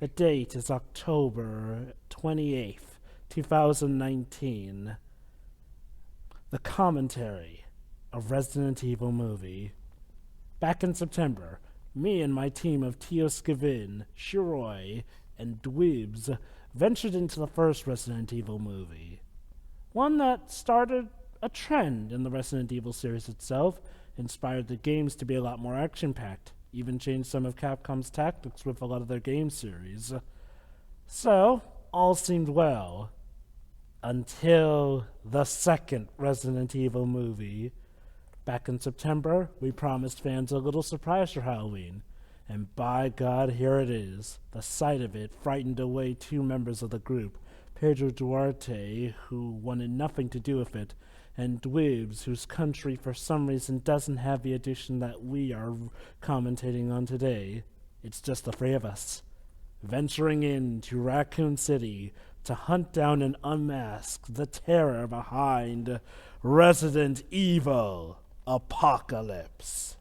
The date is October 28th, 2019. The commentary of Resident Evil movie. Back in September, me and my team of Teoskevin, Shiroi, and Dwibs ventured into the first Resident Evil movie. One that started a trend in the Resident Evil series itself, inspired the games to be a lot more action-packed, even changed some of Capcom's tactics with a lot of their game series. So, all seemed well. Until the second Resident Evil movie. Back in September, we promised fans a little surprise for Halloween. And by God, here it is. The sight of it frightened away two members of the group, Pedro Duarte, who wanted nothing to do with it, and Dwibs, whose country for some reason doesn't have the edition that we are commentating on today. It's just the three of us, venturing into Raccoon City to hunt down and unmask the terror behind Resident Evil Apocalypse.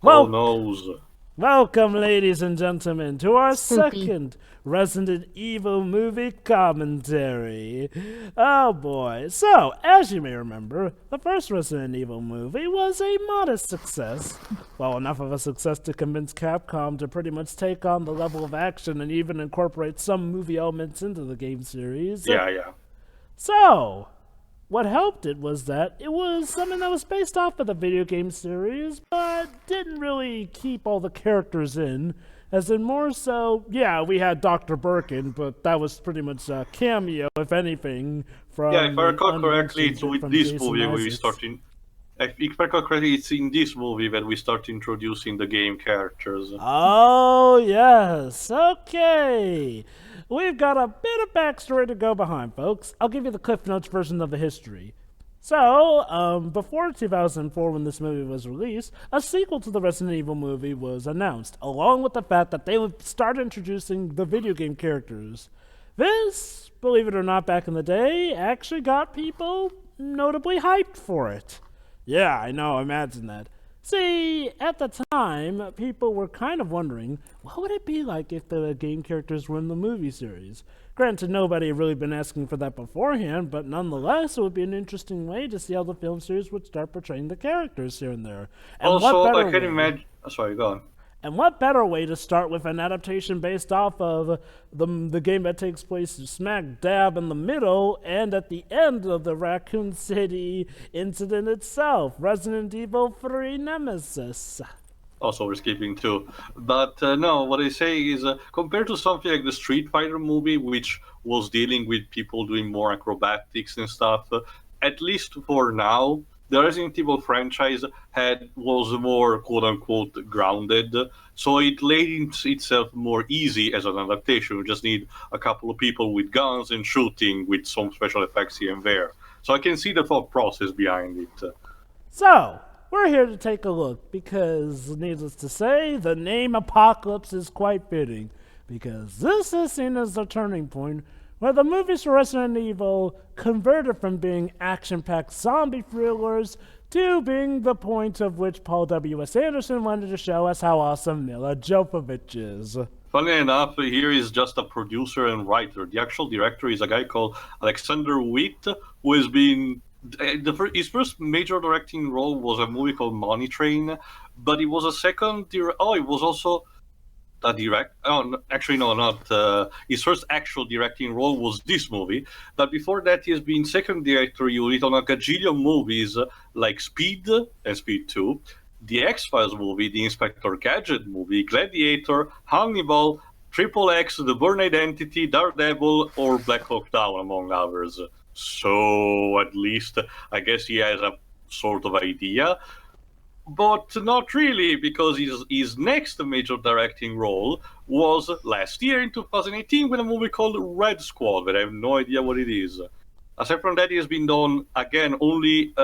Oh, no. Welcome, ladies and gentlemen, to our second Resident Evil movie commentary. Oh boy. So, as you may remember, the first Resident Evil movie was a modest success. Well, enough of a success to convince Capcom to pretty much take on the level of action and even incorporate some movie elements into the game series. Yeah. So, what helped it was that it was something that was based off of the video game series, but didn't really keep all the characters in. As in more so, yeah, we had Dr. Birkin, but that was pretty much a cameo, if anything, from... Yeah, if I recall correctly, it's with this Jason movie we Isaacs. start in... If I recall correctly, it's in this movie that we start introducing the game characters. Oh, yes. Okay. We've got a bit of backstory to go behind, folks. I'll give you the Cliff Notes version of the history. So, before 2004, when this movie was released, a sequel to the Resident Evil movie was announced, along with the fact that they would start introducing the video game characters. This, believe it or not, back in the day, actually got people notably hyped for it. Yeah, I know, imagine that. See, at the time, people were kind of wondering, what would it be like if the game characters were in the movie series? Granted, nobody had really been asking for that beforehand, but nonetheless, it would be an interesting way to see how the film series would start portraying the characters here and there. And Also, what I better can way- imagine... Sorry, go on. And what better way to start with an adaptation based off of the game that takes place smack dab in the middle and at the end of the Raccoon City incident itself, Resident Evil 3 Nemesis. Also, we're skipping too. But no, what I say is, compared to something like the Street Fighter movie, which was dealing with people doing more acrobatics and stuff, at least for now, the Resident Evil franchise was more quote-unquote grounded, so it laid itself more easy as an adaptation. You just need a couple of people with guns and shooting with some special effects here and there. So I can see the thought process behind it. So, we're here to take a look because, needless to say, the name Apocalypse is quite fitting, because this is seen as the turning point where the movies for Resident Evil converted from being action-packed zombie thrillers to being the point of which Paul W.S. Anderson wanted to show us how awesome Mila Jovovich is. Funny enough, here is just a producer and writer. The actual director is a guy called Alexander Witt, who has been... his first major directing role was a movie called Money Train, but it was a second... it was also... actually, no, not. His first actual directing role was this movie. But before that, he has been second director unit on a gajillion movies like Speed and Speed 2, the X-Files movie, the Inspector Gadget movie, Gladiator, Hannibal, Triple X, The Bourne Identity, Daredevil, or Black Hawk Down, among others. So, at least, I guess he has a sort of idea. But not really, because his next major directing role was last year in 2018 with a movie called Red Squad, but I have no idea what it is. Aside from that, he has been done, again, only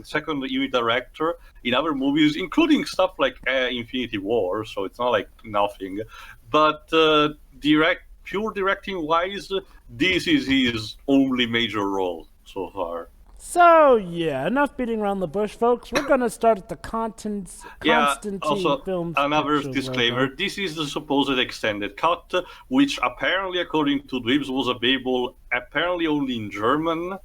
second unit director in other movies, including stuff like Infinity War, so it's not like nothing. But pure directing-wise, this is his only major role so far. So, yeah, enough beating around the bush, folks. We're going to start at the Yeah, Constantine also, Films another picture disclaimer. logo. This is the supposed extended cut, which apparently, according to Dweebs, was available apparently only in German.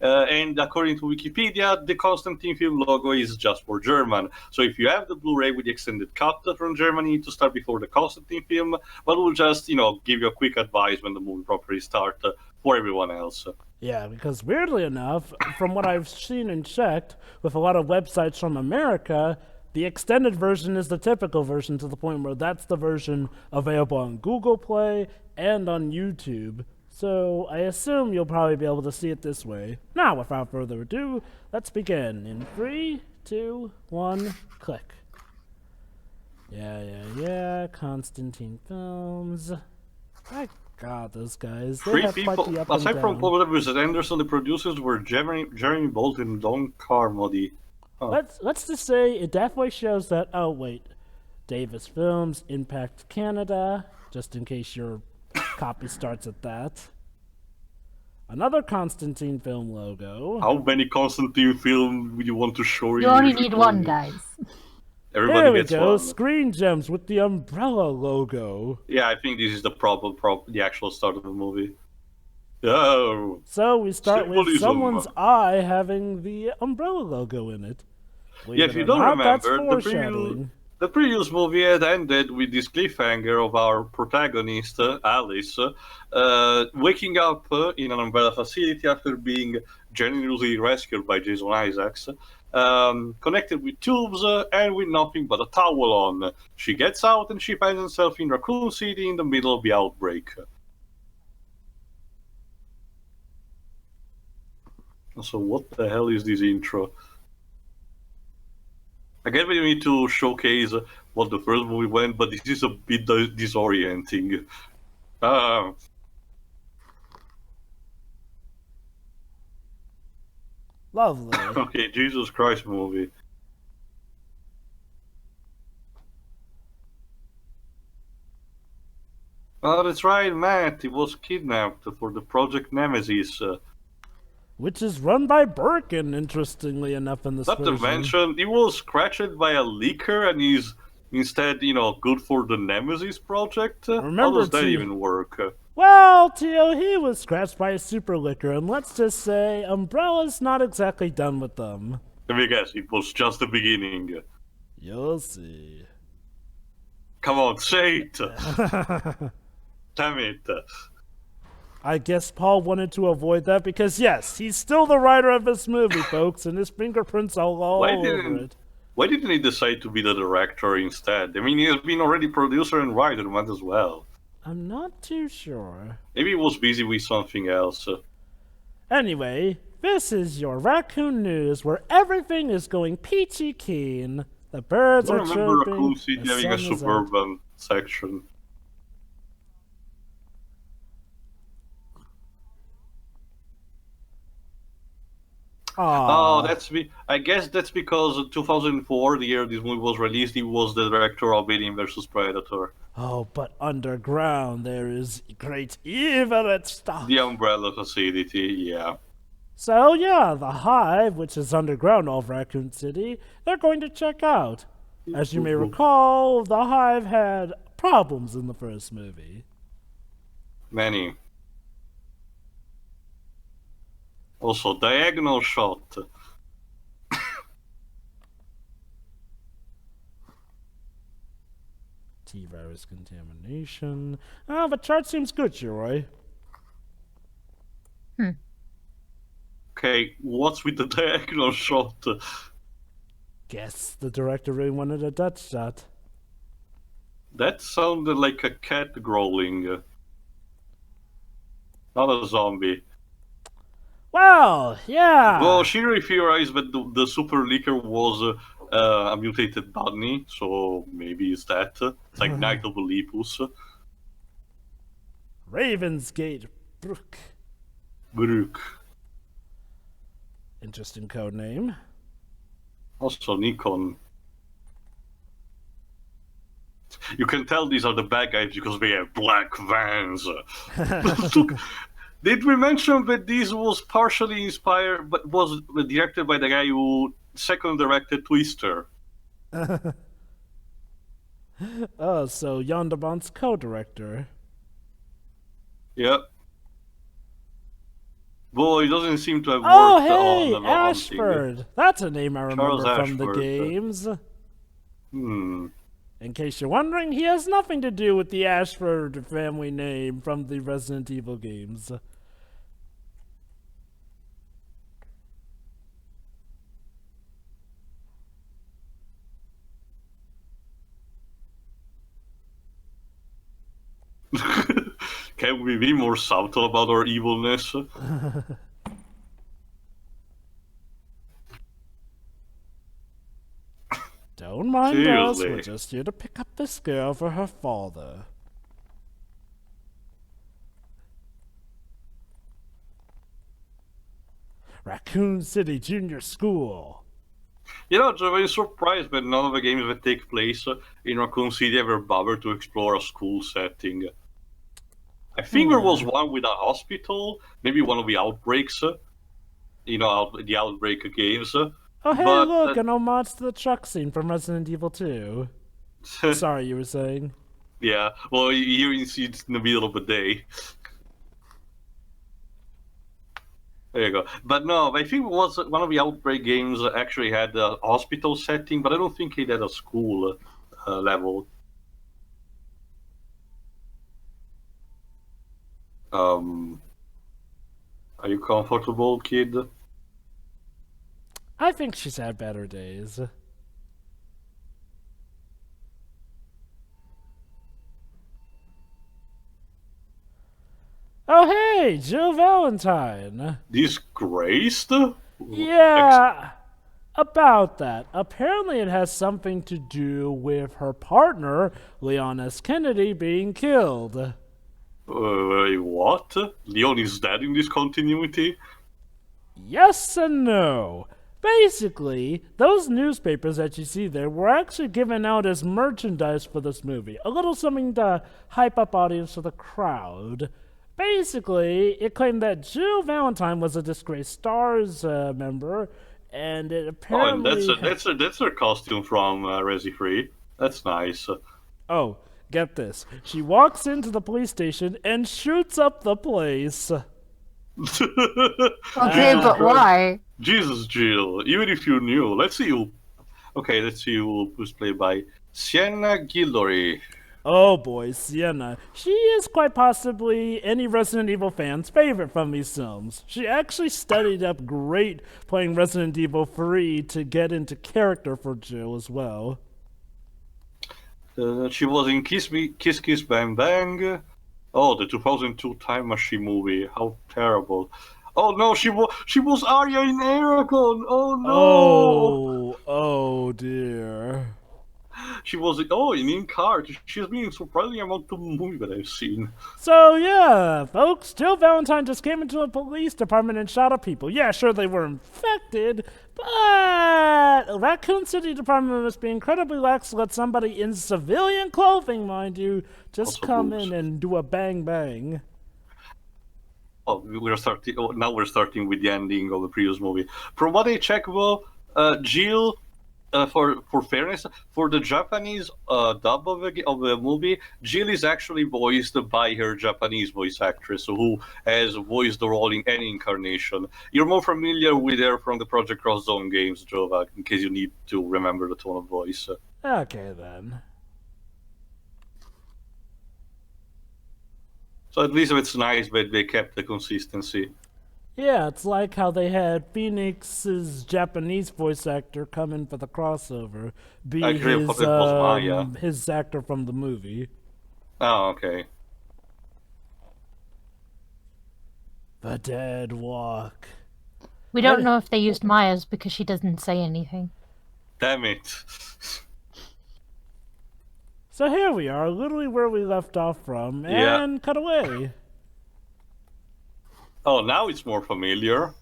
And according to Wikipedia, the Constantine film logo is just for German. So if you have the Blu-ray with the extended cut from Germany, you need to start before the Constantine film. But we'll just, give you a quick advice when the movie properly starts for everyone else. Yeah, because weirdly enough, from what I've seen and checked with a lot of websites from America, the extended version is the typical version to the point where that's the version available on Google Play and on YouTube. So I assume you'll probably be able to see it this way. Now, without further ado, let's begin. In 3, 2, 1, click. Yeah. Constantine Films. My God, those guys. They Three have quite people, the up and aside from down. Paul W.S. Anderson, the producers were Jeremy Bolt and Don Carmody. Let's just say it definitely shows that. Oh wait, Davis Films, Impact Canada. Just in case your copy starts at that. Another Constantine film logo. How many Constantine films would you want to show You only need one, guys. Everybody There we gets go. one. Screen Gems with the umbrella logo. Yeah, I think this is the the actual start of the movie. Oh. So we start with Symbolism. someone's eye having the umbrella logo in it. Believe Yeah, it if you or don't not, that's remember, foreshadowing. the previous movie had ended with this cliffhanger of our protagonist, Alice, waking up in an umbrella facility after being genuinely rescued by Jason Isaacs, connected with tubes and with nothing but a towel on. She gets out and she finds herself in Raccoon City in the middle of the outbreak. So what the hell is this intro? I get we need to showcase what the first movie went, but this is a bit disorienting. Lovely. Okay, Jesus Christ movie. Oh, that's right, Matt. He was kidnapped for the Project Nemesis. Which is run by Birkin, interestingly enough, in this Not to version. mention, he was scratched by a leaker and he's instead, good for the Nemesis project. How Remember does that to- even work? Well, Tio, he was scratched by a super licker, and let's just say Umbrella's not exactly done with them. Let me guess, it was just the beginning. You'll see. Come on, say it! Damn it. I guess Paul wanted to avoid that because, yes, he's still the writer of this movie, folks, and his fingerprints are all over it. Why didn't he decide to be the director instead? I mean, he has been already producer and writer, might as well. I'm not too sure. Maybe he was busy with something else. Anyway, this is your Raccoon News, where everything is going peachy keen. The birds I are remember chirping. Raccoon City the having a sun is out. suburban section. Aw. Oh, I guess that's because 2004, the year this movie was released, he was the director of Alien vs. Predator. Oh, but underground there is great evil at stuff. The Umbrella Facility, yeah. So yeah, the Hive, which is underground of Raccoon City, they're going to check out. As you may recall, the Hive had problems in the first movie. Many. Also, diagonal shot. T-virus contamination. Ah, the chart seems good, Shiroy. Okay, what's with the diagonal shot? Guess the director really wanted a Dutch shot. That sounded like a cat growling. Not a zombie. Well, yeah. Well, she theorized that the super leaker was a mutated bunny, so maybe it's that. It's like Night of Olympus. Ravensgate Brook. Brook. Interesting code name. Also Nikon. You can tell these are the bad guys because they have black vans. Did we mention that this was partially inspired, but was directed by the guy who second directed Twister? Oh, so Yonderbon's co-director. Yep. Though he doesn't seem to have Oh, worked hey, on Ashford. That's a name I remember Charles from the Ashford. games. Hmm. In case you're wondering, he has nothing to do with the Ashford family name from the Resident Evil games. Can we be more subtle about our evilness? Don't mind us, Seriously. we're just here to pick up this girl for her father. Raccoon City Junior School. You know, I'm very surprised that none of the games that take place in Raccoon City ever bothered to explore a school setting. I think there was one with a hospital, maybe one of the outbreaks, the outbreak games. Oh, hey, But, look, an homage to the truck scene from Resident Evil 2. Sorry, you were saying? Yeah, well, here you see it's in the middle of the day. There you go. But no, I think it was one of the Outbreak games actually had a hospital setting, but I don't think it had a school level. Are you comfortable, kid? I think she's had better days. Oh, hey, Jill Valentine. Disgraced? Yeah, about that. Apparently, it has something to do with her partner, Leon S. Kennedy, being killed. What? Leon is dead in this continuity? Yes and no. Basically, those newspapers that you see there were actually given out as merchandise for this movie. A little something to hype up audience for the crowd. Basically, it claimed that Jill Valentine was a disgraced Stars member, and it apparently... Oh, and that's her costume from Resi 3. That's nice. Oh, get this. She walks into the police station and shoots up the place. Okay, but why? Jesus, Jill. Even if you knew, let's see who's played by Sienna Guillory. Oh boy, Sienna. She is quite possibly any Resident Evil fan's favorite from these films. She actually studied up great playing Resident Evil 3 to get into character for Jill as well. She was in Kiss Kiss Bang Bang. Oh, the 2002 Time Machine movie. How terrible. Oh no, she was Arya in Aragon. Oh no. Oh dear. She was in In-Cart. She's been in surprising amount of movies that I've seen. So yeah, folks, Jill Valentine just came into a police department and shot up people. Yeah, sure they were infected, but Raccoon City Department must be incredibly lax to let somebody in civilian clothing, mind you, just Also come boobs. in and do a bang bang. Oh, now we're starting with the ending of the previous movie. From what I checked, though, Jill, for fairness, for the Japanese dub of the movie, Jill is actually voiced by her Japanese voice actress, who has voiced the role in any incarnation. You're more familiar with her from the Project Cross Zone games, Jova, in case you need to remember the tone of voice. Okay then. So at least it's nice that they kept the consistency. Yeah, it's like how they had Phoenix's Japanese voice actor come in for the crossover, be I agree, I thought it was Maya. his actor from the movie. Oh, okay. The Dead Walk. We don't know if they used Maya's because she doesn't say anything. Damn it. So here we are, literally where we left off from, Yeah. and cut away. Oh, now it's more familiar.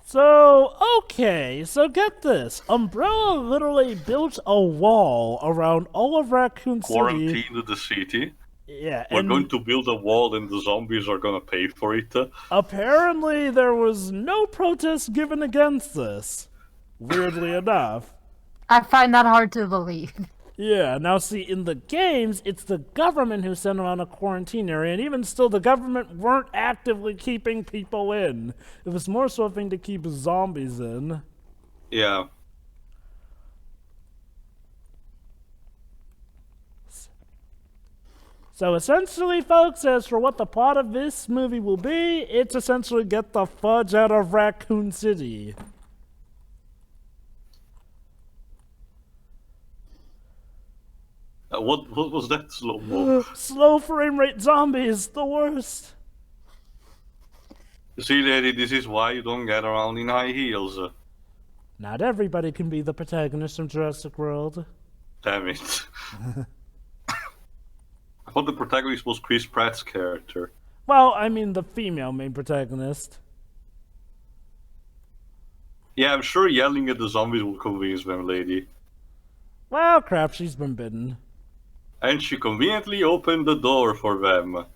So, okay, so get this. Umbrella literally built a wall around all of Raccoon City. Quarantined the city. Yeah, We're and going to build a wall and the zombies are gonna pay for it. apparently there was no protest given against this. Weirdly enough. I find that hard to believe. Yeah, now see, in the games, it's the government who sent them on a quarantine area, and even still, the government weren't actively keeping people in. It was more so a thing to keep zombies in. Yeah. So essentially, folks, as for what the plot of this movie will be, it's essentially get the fudge out of Raccoon City. What was that slow-mo? Slow frame rate zombies, the worst. You see, lady, this is why you don't get around in high heels. Not everybody can be the protagonist from Jurassic World. Damn it. I thought the protagonist was Chris Pratt's character. Well, I mean the female main protagonist. Yeah, I'm sure yelling at the zombies will convince them, lady. Well, crap, she's been bitten. And she conveniently opened the door for them.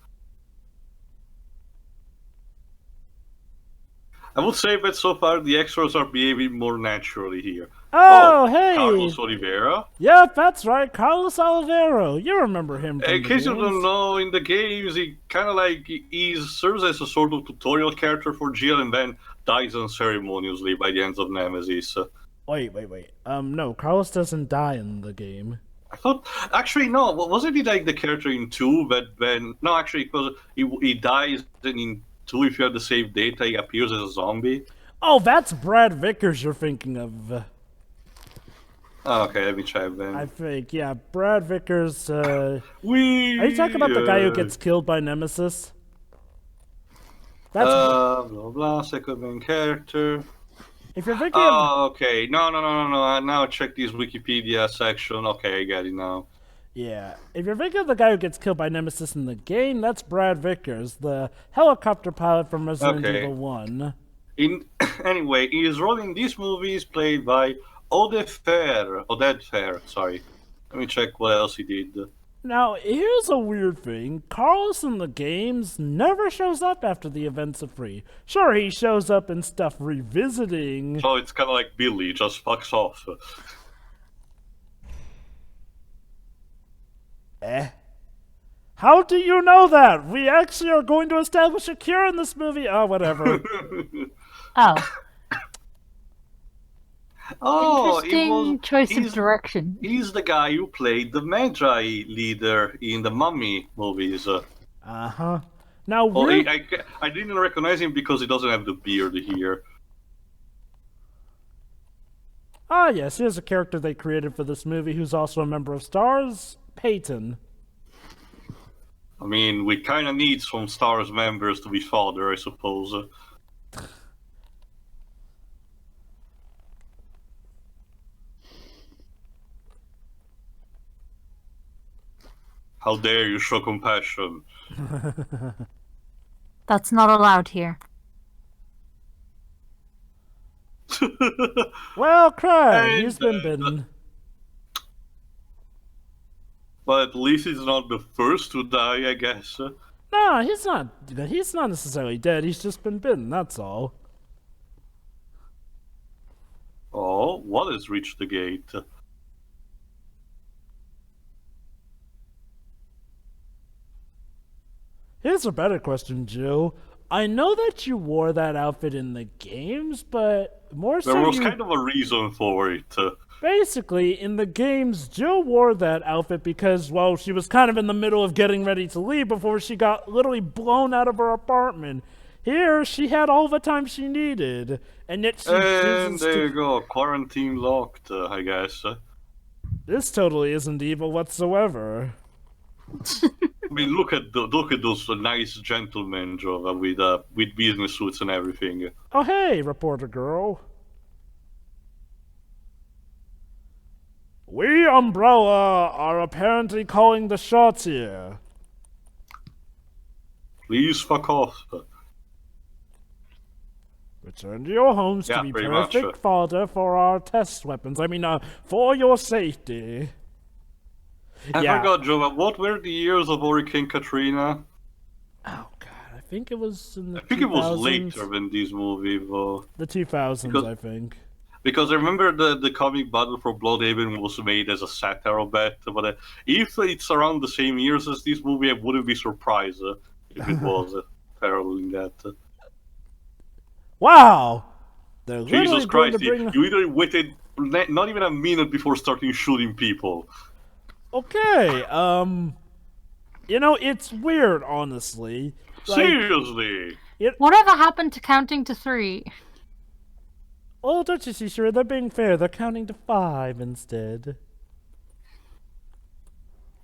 I would say that so far the extras are behaving more naturally here. Oh, hey! Carlos Oliveira. Yep, that's right, Carlos Olivero. You remember him from In the case you games. don't know, in the games he kind of like he serves as a sort of tutorial character for Jill and then dies unceremoniously by the hands of Nemesis. Wait. No, Carlos doesn't die in the game. I thought, actually, no. Wasn't he like the character in 2? But then, no, actually, because he dies, and in 2, if you have the save data, he appears as a zombie. Oh, that's Brad Vickers you're thinking of. Oh, okay, let me check then. I think, yeah, Brad Vickers. Are We. you talking about the guy who gets killed by Nemesis? That's blah blah. Second main character. if you're thinking. Of, Oh, okay. No. Now check this Wikipedia section. Okay, I get it now. yeah, if you're thinking of the guy who gets killed by Nemesis in the game, that's Brad Vickers, the helicopter pilot from Resident Okay. Evil 1. Anyway, his role in this movie is played by Oded Fair. Sorry. Let me check what else he did. Now, here's a weird thing. Carlos in the games never shows up after the events of 3. Sure, he shows up in stuff revisiting. So it's kind of like Billy, just fucks off. How do you know that? We actually are going to establish a cure in this movie. Oh, whatever. Oh, Oh, interesting choice of direction. He's the guy who played the Magi leader in the Mummy movies. Uh-huh. Now, Oh, weird- I didn't recognize him because he doesn't have the beard here. Ah, yes, here's a character they created for this movie who's also a member of STARS, Peyton. I mean, we kind of need some STARS members to be father, I suppose. How dare you show compassion? That's not allowed here. Well, crap, And, he's been bitten. But at least he's not the first to die, I guess. No, he's not. He's not necessarily dead. He's just been bitten. That's all. Oh, what has reached the gate? Here's a better question, Jill. I know that you wore that outfit in the games, but more so There was you... kind of a reason for it. Basically, in the games, Jill wore that outfit because, well, she was kind of in the middle of getting ready to leave before she got literally blown out of her apartment. Here, she had all the time she needed, and yet she And chooses there you to... go, quarantine locked, I guess. This totally isn't evil whatsoever. I mean, look at those nice gentlemen, Jova, with business suits and everything. Oh, hey, reporter girl. We, Umbrella, are apparently calling the shots here. Please fuck off. Return to your homes Yeah, to be pretty much. perfect fodder for our test weapons. For your safety. I Yeah. forgot, Joe. What were the years of Hurricane Katrina? Oh god, I think it was in the I think it was 2000s. later than this movie, though. The 2000s, Because- I think. Because I remember the comic Battle for Bloodhaven was made as a satire of that, but if it's around the same years as this movie, I wouldn't be surprised if it was paralleling that. Wow! They're literally Jesus going Christ, to bring... you either waited not even a minute before starting shooting people. Okay, you know, it's weird, honestly. Like, Seriously! Whatever happened to counting to 3? oh, don't you see, sure, they're being fair. They're counting to 5 instead.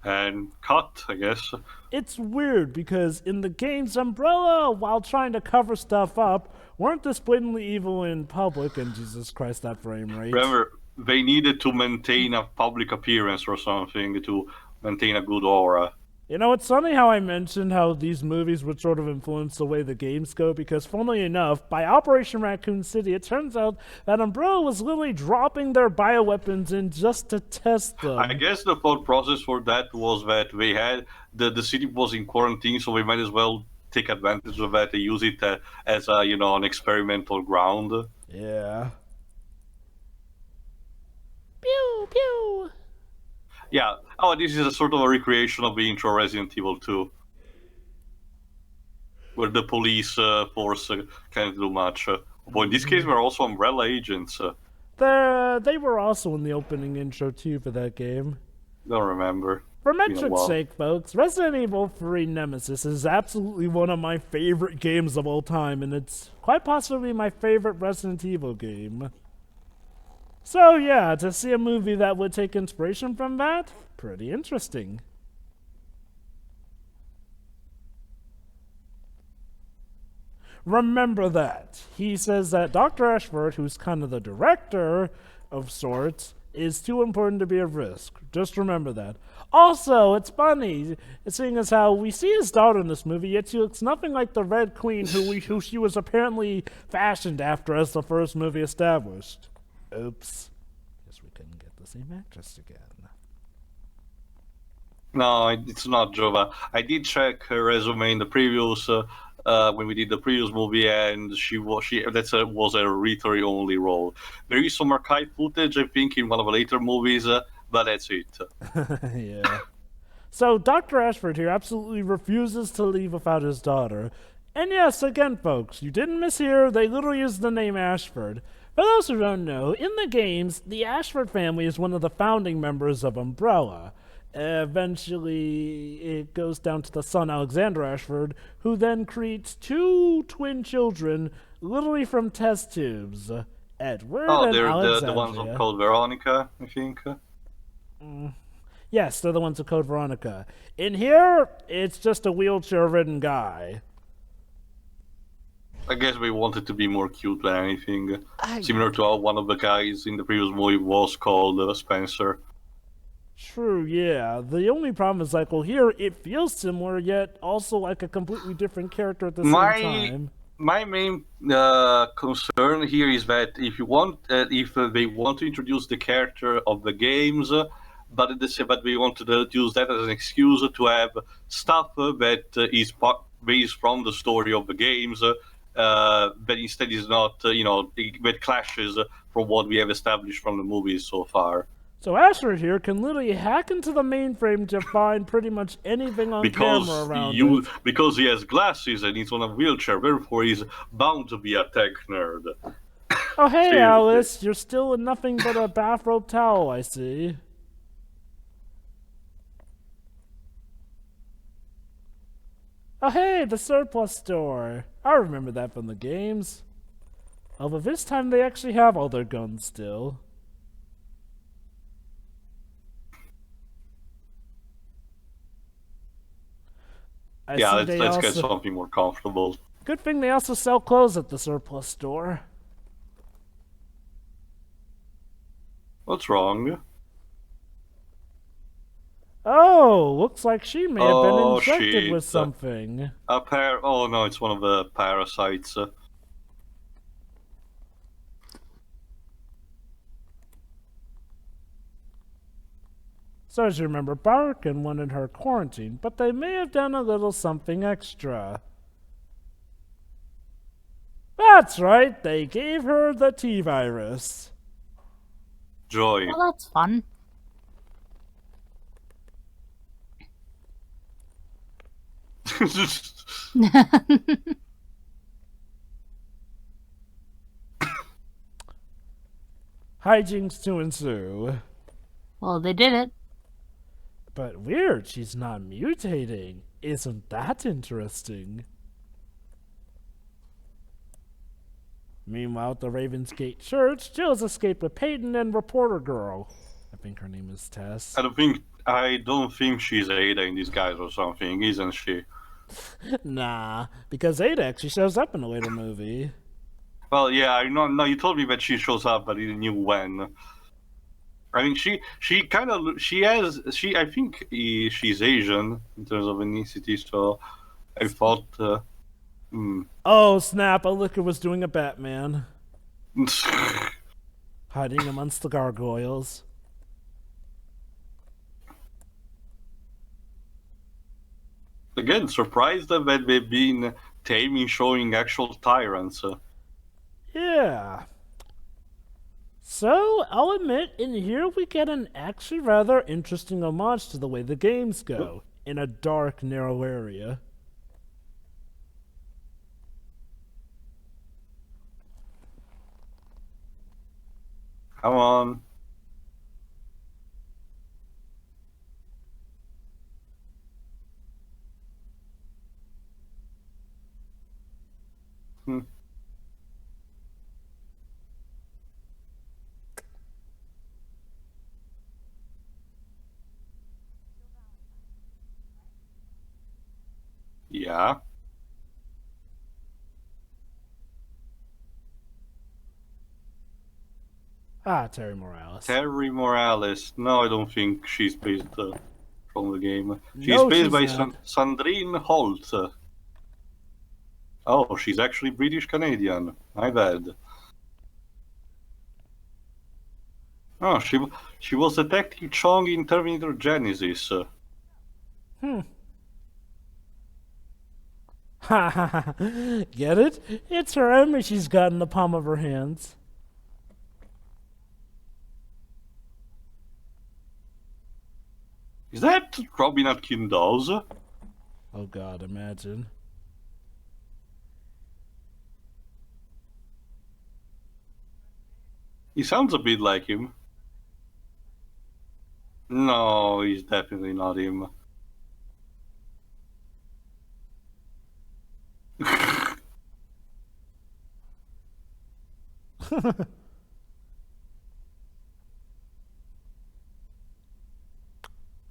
And cut, I guess. It's weird because in the game's Umbrella, while trying to cover stuff up, weren't this blatantly evil in public, and Jesus Christ, that frame rate. Remember, they needed to maintain a public appearance or something to maintain a good aura. You know, it's funny how I mentioned how these movies would sort of influence the way the games go, because funnily enough, by Operation Raccoon City, it turns out that Umbrella was literally dropping their bioweapons in just to test them. I guess the thought process for that was that they had the city was in quarantine, so we might as well take advantage of that and use it as a an experimental ground. Yeah. Pew, pew. Yeah. Oh, this is a sort of a recreation of the intro Resident Evil 2, where the police force can't do much. But in this case, we're also Umbrella agents. They were also in the opening intro too for that game. Don't remember. For Been a metric's while. sake, folks, Resident Evil 3 Nemesis is absolutely one of my favorite games of all time, and it's quite possibly my favorite Resident Evil game. So yeah, to see a movie that would take inspiration from that, pretty interesting. Remember that. He says that Dr. Ashford, who's kind of the director of sorts, is too important to be at risk. Just remember that. Also, it's funny, seeing as how we see his daughter in this movie, yet she looks nothing like the Red Queen who she was apparently fashioned after as the first movie established. Oops. Guess we couldn't get the same actress again. No, it's not Jova. I did check her resume in the previous when we did the previous movie, and was a return only role. There is some archive footage, I think, in one of the later movies, but that's it. Yeah. So Dr. Ashford here absolutely refuses to leave without his daughter. And yes, again, folks, you didn't mishear. They literally use the name Ashford. For those who don't know, in the games, the Ashford family is one of the founding members of Umbrella. Eventually, it goes down to the son, Alexander Ashford, who then creates 2 twin children, literally from test tubes. Edward and They're Alexandria. the ones of called Veronica, I think. Yes, they're the ones who code Veronica. In here, it's just a wheelchair-ridden guy. I guess we wanted to be more cute than anything. Similar to how one of the guys in the previous movie was called Spencer. True, yeah. The only problem is, like, well, here it feels similar, yet also like a completely different character at the same time. My main concern here is that if they want to introduce the character of the games, but we want to use that as an excuse to have stuff that is based from the story of the games, but instead is not, that clashes from what we have established from the movies so far. So Ashford here can literally hack into the mainframe to find pretty much anything on camera around it. Because he has glasses and he's on a wheelchair, therefore he's bound to be a tech nerd. Oh, hey, Seriously. Alice, you're still in nothing but a bathrobe towel, I see. Oh, hey, the surplus store. I remember that from the games. Although this time they actually have all their guns still. Let's get something more comfortable. Good thing they also sell clothes at the surplus store. What's wrong? Oh, looks like she may have been infected shit. with something. Oh no, it's one of the parasites. So as you remember, Barkin wanted her quarantined, but they may have done a little something extra. That's right, they gave her the T-virus. Joy. Well, that's fun. Hijinks to ensue. Well, they did it. But weird, she's not mutating. Isn't that interesting? Meanwhile, at the Ravensgate Church, Jill's escaped with Peyton and Reporter Girl. I think her name is Tess. I don't think she's Ada in disguise or something, isn't she? Nah, because Ada actually shows up in a later movie. Well, yeah, I know. No, you told me that she shows up, but you didn't knew when. I mean, I think she's Asian in terms of ethnicity, so I thought. Oh snap! Aluka was doing a Batman, hiding amongst the gargoyles. Again, surprised that they've been taming, showing actual tyrants. Yeah. So, I'll admit, in here we get an actually rather interesting homage to the way the games go, in a dark, narrow area. Come on. Yeah. Ah, Terry Morales. Terry Morales. No, I don't think she's based from the game. She's No, based she's by not. Sandrine Holt. Oh, she's actually British Canadian. My bad. Oh, she was Detective Chong in Terminator Genesis. Ha ha ha. Get it? It's her enemy she's got in the palm of her hands. Is that Robin Atkin Dawes? Oh god, imagine. He sounds a bit like him. No, he's definitely not him.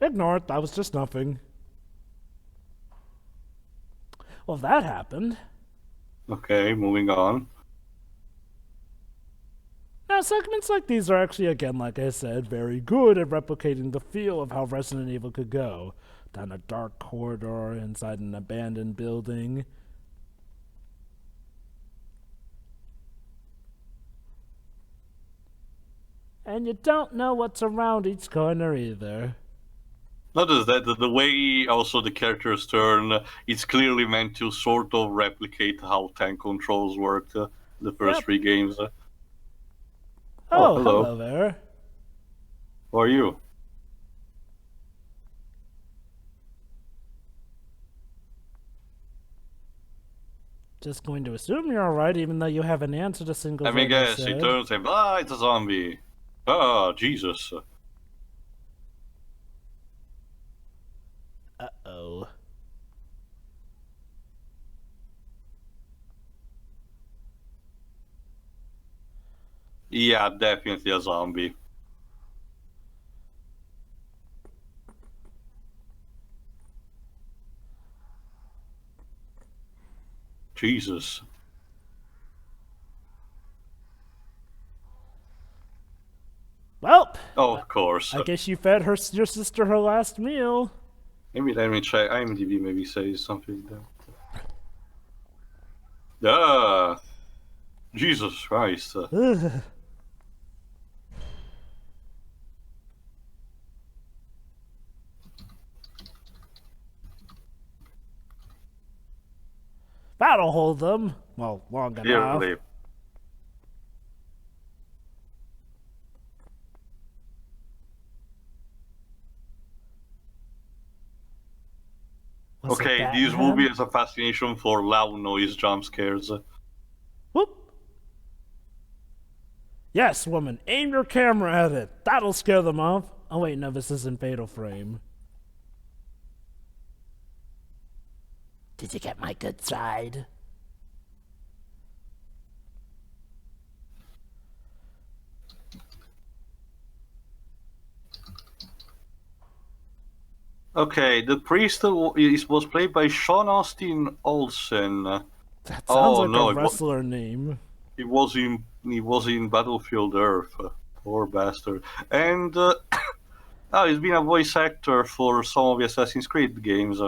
Ignore it, that was just nothing. Well, that happened. Okay, moving on. Now, segments like these are actually, again, like I said, very good at replicating the feel of how Resident Evil could go. Down a dark corridor, inside an abandoned building. And you don't know what's around each corner either. Not just that, the way also the characters turn, it's clearly meant to sort of replicate how tank controls worked the first three games. Oh, hello. hello there. Who are you? Just going to assume you're alright, even though you haven't answered a single Let me thing I guess, he said. turns and it's a zombie. Oh, Jesus. Uh-oh. Yeah, definitely a zombie. Jesus. Well, Oh, of course. I guess you fed your sister her last meal. Maybe let me check. IMDb maybe says something like that. Ah, Jesus Christ. Ugh. That'll hold them. Well, long enough. Clearly. Was it Okay, this Batman? movie has a fascination for loud noise jump scares. Whoop. Yes, woman, aim your camera at it. That'll scare them off. Oh wait, no, this isn't Fatal Frame. Did you get my good side? Okay, the priest was played by Sean Austin Olsen. That sounds like no, a wrestler name. He was in Battlefield Earth. Poor bastard. And he's been a voice actor for some of the Assassin's Creed games.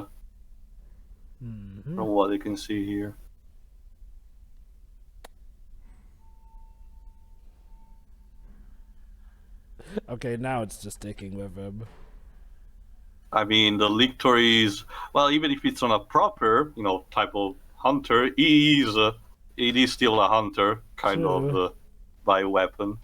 From what I can see here. Okay, now it's just sticking with him. I mean, the lictor is, well, even if it's on a proper, type of hunter, it is still a hunter, kind of, bioweapon.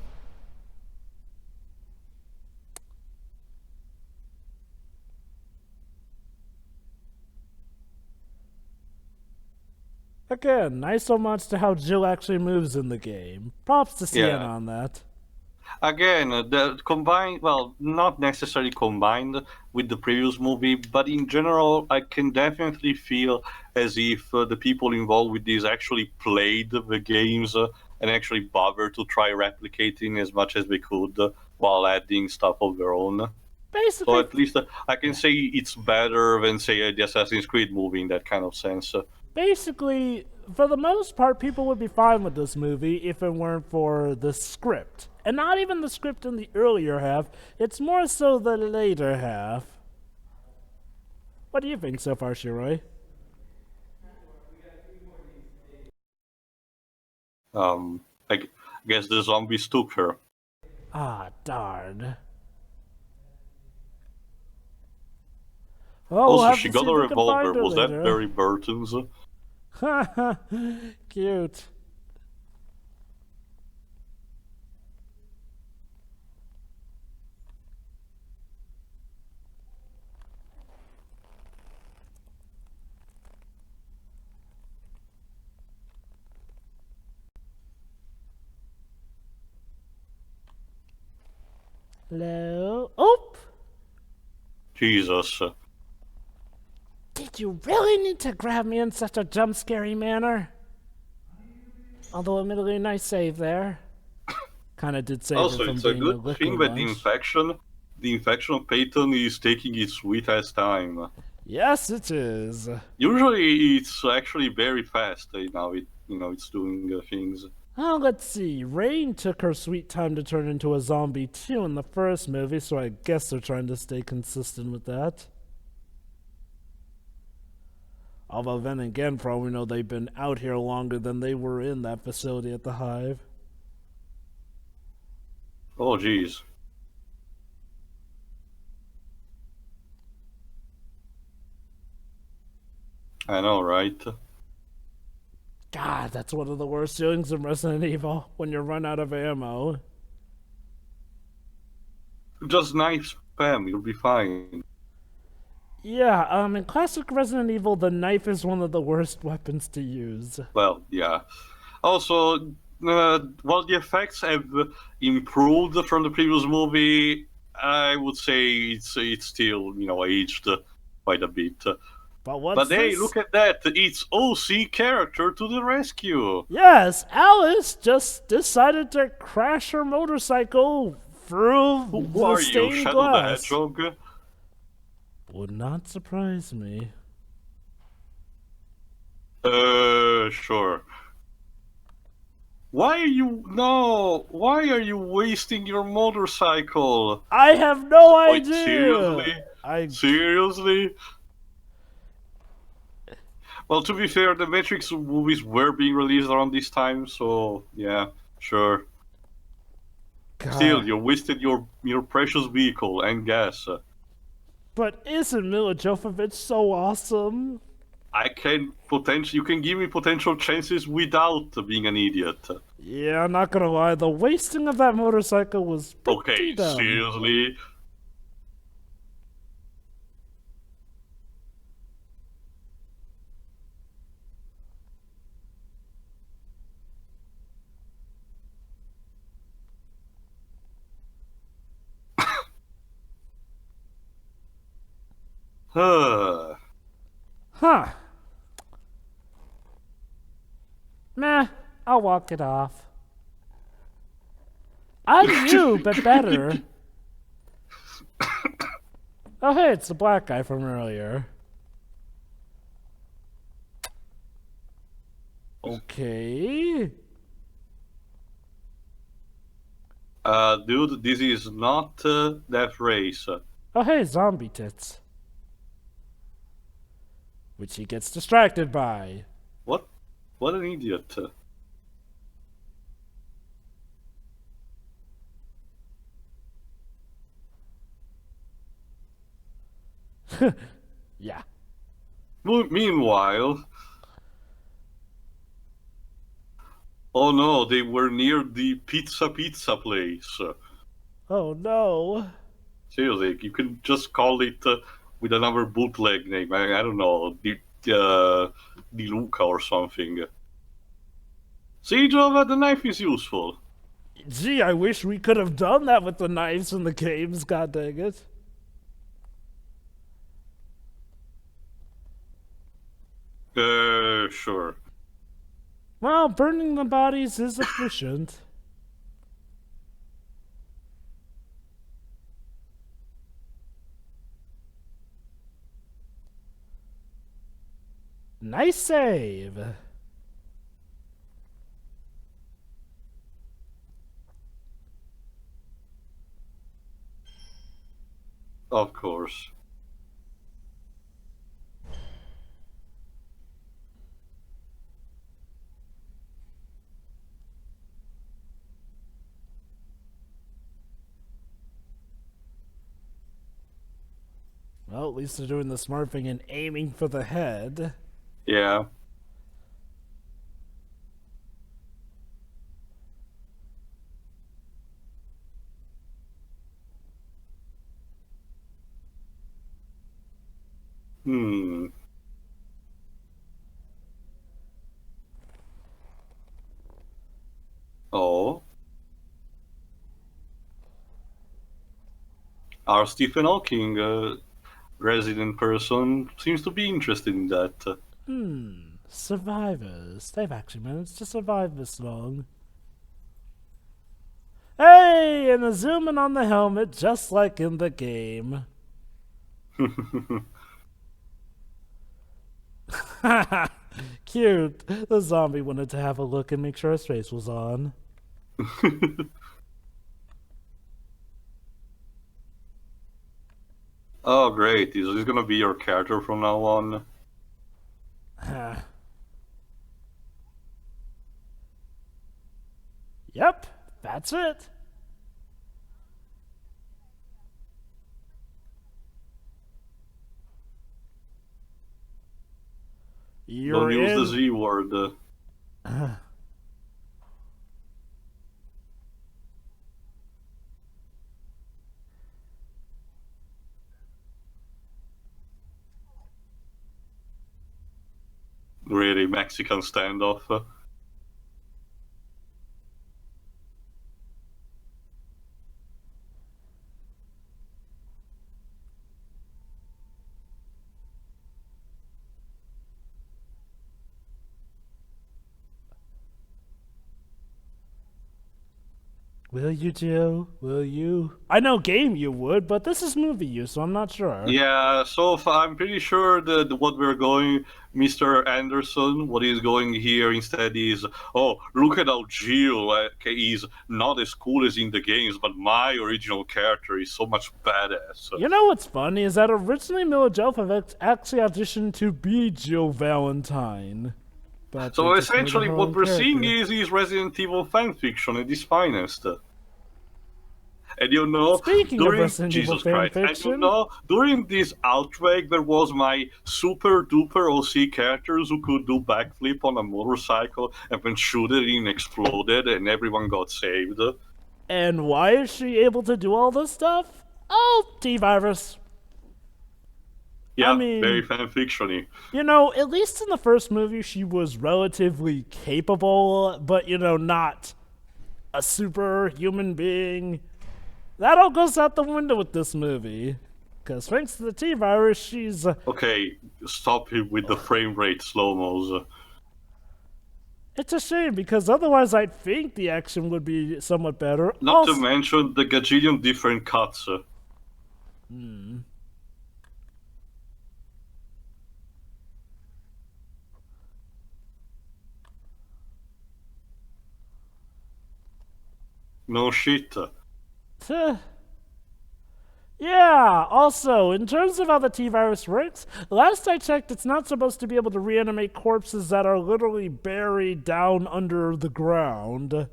Again, nice homage to how Jill actually moves in the game. Props to CN Yeah. on that. Again, the combined, well, not necessarily combined with the previous movie, but in general, I can definitely feel as if the people involved with this actually played the games and actually bothered to try replicating as much as they could while adding stuff of their own. Basically, So at least I can say it's better than, say, the Assassin's Creed movie in that kind of sense. basically, for the most part, people would be fine with this movie if it weren't for the script. And not even the script in the earlier half, it's more so the later half. What do you think so far, Shiroi? I guess the zombies took her. Ah, darn. Well, we'll Also, have she to got see a if we can find revolver. her Was that later. Barry Burton's? Cute. Hello? Oh! Jesus. Did you really need to grab me in such a jump-scary manner? Although admittedly, nice save there. Kinda did save Also, her from it's a being good liquor thing that lunch. the infection of Peyton is taking its sweet ass time. Yes, it is. Usually, it's actually very fast. It's doing things. Oh, let's see. Rain took her sweet time to turn into a zombie too in the first movie, so I guess they're trying to stay consistent with that. Although then again, for all we know, they've been out here longer than they were in that facility at the Hive. Oh, jeez. I know, right? God, that's one of the worst feelings in Resident Evil, when you run out of ammo. Just knife spam, you'll be fine. Yeah, in classic Resident Evil, the knife is one of the worst weapons to use. Well, yeah. Also, while the effects have improved from the previous movie, I would say it's still aged quite a bit. But what's But hey, this? look at that! It's OC character to the rescue. Yes, Alice just decided to crash her motorcycle through Who the are you, stained Shadow glass. the Hedgehog? Would not surprise me. Sure. Why are you wasting your motorcycle? I have no Wait, idea. seriously? Seriously? Well, to be fair, the Matrix movies were being released around this time, so yeah, sure. God. Still, you wasted your precious vehicle and gas. But isn't Mila Jovovich so awesome? I can potentially. You can give me potential chances without being an idiot. Yeah, I'm not gonna lie, the wasting of that motorcycle was pretty Okay, dumb. seriously. Huh. Huh. Meh, I'll walk it off. I'm you, but better. Oh hey, it's the black guy from earlier. Okay. Dude, this is not that race. Oh hey, zombie tits. Which he gets distracted by. What? What an idiot. Yeah. Meanwhile, oh no, they were near the pizza place. Oh no. Seriously, you can just call it with another bootleg name. I don't know, the Luca or something. See, Jova, the knife is useful. Gee, I wish we could have done that with the knives in the games, god dang it. Sure. Well, burning the bodies is efficient. Nice save. Of course. Well, at least they're doing the smart thing and aiming for the head. Yeah. Hmm. Oh. Our Stephen Hawking resident person seems to be interested in that. Survivors. They've actually managed to survive this long. Hey, and a zoom in on the helmet, just like in the game. Cute. The zombie wanted to have a look and make sure his face was on. Oh, great. Is this gonna be your character from now on? Yep, that's it. You're Don't use in. the Z word. Really, Mexican standoff. Will you, Jill? Will you? I know game you would, but this is movie you, so I'm not sure. Yeah, so I'm pretty sure that what we're going, Mr. Anderson, what he's going here instead is, oh, look at how Jill is not as cool as in the games, but my original character is so much badass. You know what's funny is that originally Mila Jovovich actually auditioned to be Jill Valentine. But So they just made her essentially, her what own we're seeing character. is Resident Evil fanfiction at its finest. And you know, Speaking of during Resident Evil Jesus fan Christ, and you fiction, know, during this outbreak, there was my super duper OC characters who could do backflip on a motorcycle, and when shoot it in exploded, and everyone got saved. and why is she able to do all this stuff? Oh, T-Virus. Yeah, mean- very fanfiction-y. You know, at least in the first movie, she was relatively capable, but, you know, not a superhuman being. That all goes out the window with this movie. Because thanks to the T-Virus, she's... Okay, stop him with the frame rate slow-mos. It's a shame, because otherwise I think the action would be somewhat better. Not to mention the gajillion different cuts. No shit. Yeah, also, in terms of how the T-Virus works, last I checked, it's not supposed to be able to reanimate corpses that are literally buried down under the ground.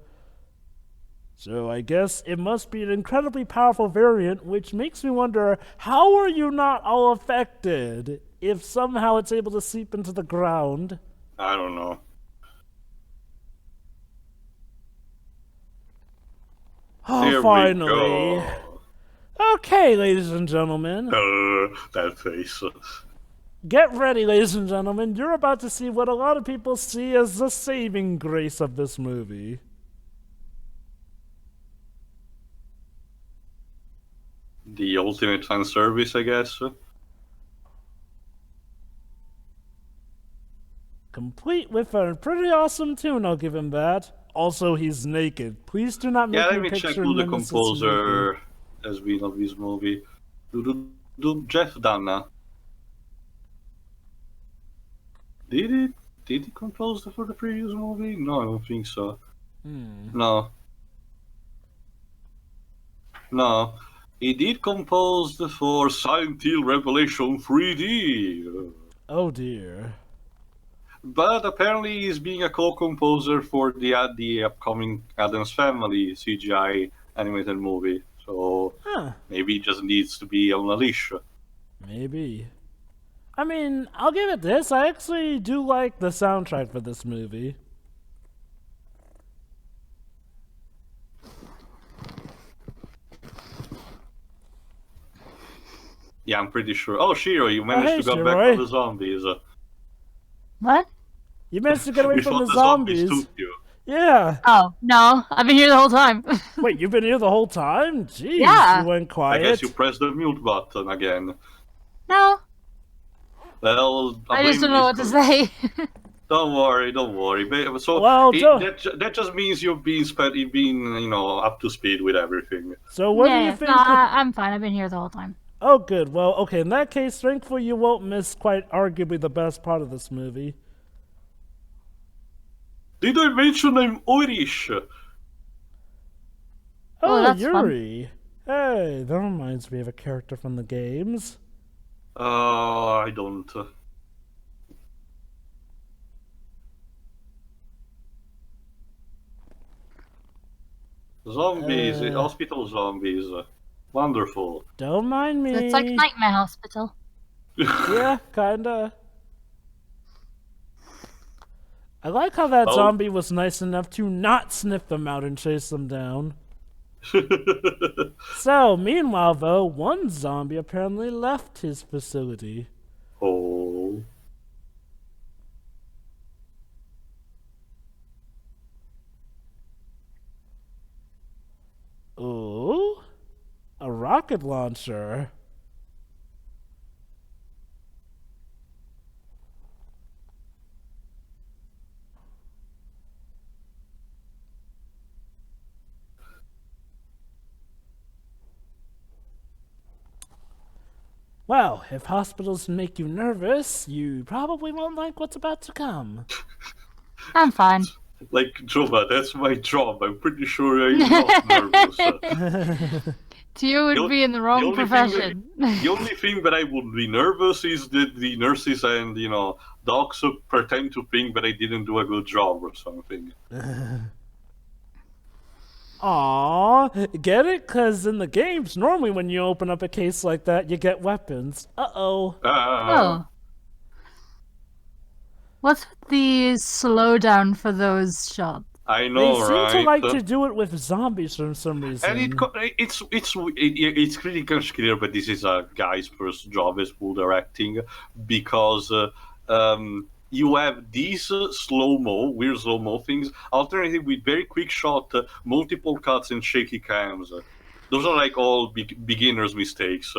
So I guess it must be an incredibly powerful variant, which makes me wonder, how are you not all affected if somehow it's able to seep into the ground? I don't know. Oh, Here finally. we go. Okay, ladies and gentlemen. That face. Get ready, ladies and gentlemen. You're about to see what a lot of people see as the saving grace of this movie. The ultimate fan service, I guess. Complete with a pretty awesome tune, I'll give him that. Also, he's naked. Please do not make Yeah, let me me check picture who the Nemesis composer naked. has been of this movie. Jeff Dana. Did he compose for the previous movie? No, I don't think so. No. No. He did compose for Silent Hill Revelation 3D. Oh dear. But apparently he's being a co-composer for the upcoming Addams Family CGI animated movie. So maybe he just needs to be on a leash. Maybe. I mean, I'll give it this. I actually do like the soundtrack for this movie. Yeah, I'm pretty sure. Oh, Shiro, you managed hey, to get Shiroi. back from the zombies. What? You managed to get away We from thought the the zombies zombies. took you. Yeah. Oh, no. I've been here the whole time. Wait, you've been here the whole time? Jeez, Yeah. you went I quiet. guess you pressed the mute button again. No. Well, I just don't know what to say. Don't worry. So Well, that just means you've been up to speed with everything. So what do Yeah, you think? no, I'm fine. I've been here the whole time. Oh, good. Well, okay, in that case, thankfully you won't miss quite arguably the best part of this movie. Did I mention I'm Irish? Oh, that's Yuri. Hey, that reminds me of a character from the games. I don't. Zombies, hospital zombies. Wonderful. Don't mind me. It's like Nightmare Hospital. Yeah, kinda. I like how that Oh. zombie was nice enough to not sniff them out and chase them down. So, meanwhile, though, one zombie apparently left his facility. Oh. Ooh, a rocket launcher. Well, if hospitals make you nervous, you probably won't like what's about to come. I'm fine. Like, Jova, that's my job. I'm pretty sure I'm not nervous. You would be in the wrong only profession. The only thing that I would be nervous is that the nurses and, docs pretend to think that I didn't do a good job or something. Aww, get it? Because in the games, normally when you open up a case like that, you get weapons. Uh-oh. Oh. What's the slowdown for those shots? I They know, seem right? to like to do it with zombies for some reason. And it's pretty much clear, but this is a guy's first job as full directing, because you have these weird slow-mo things, alternating with very quick shot, multiple cuts and shaky cams. Those are like all beginners' mistakes.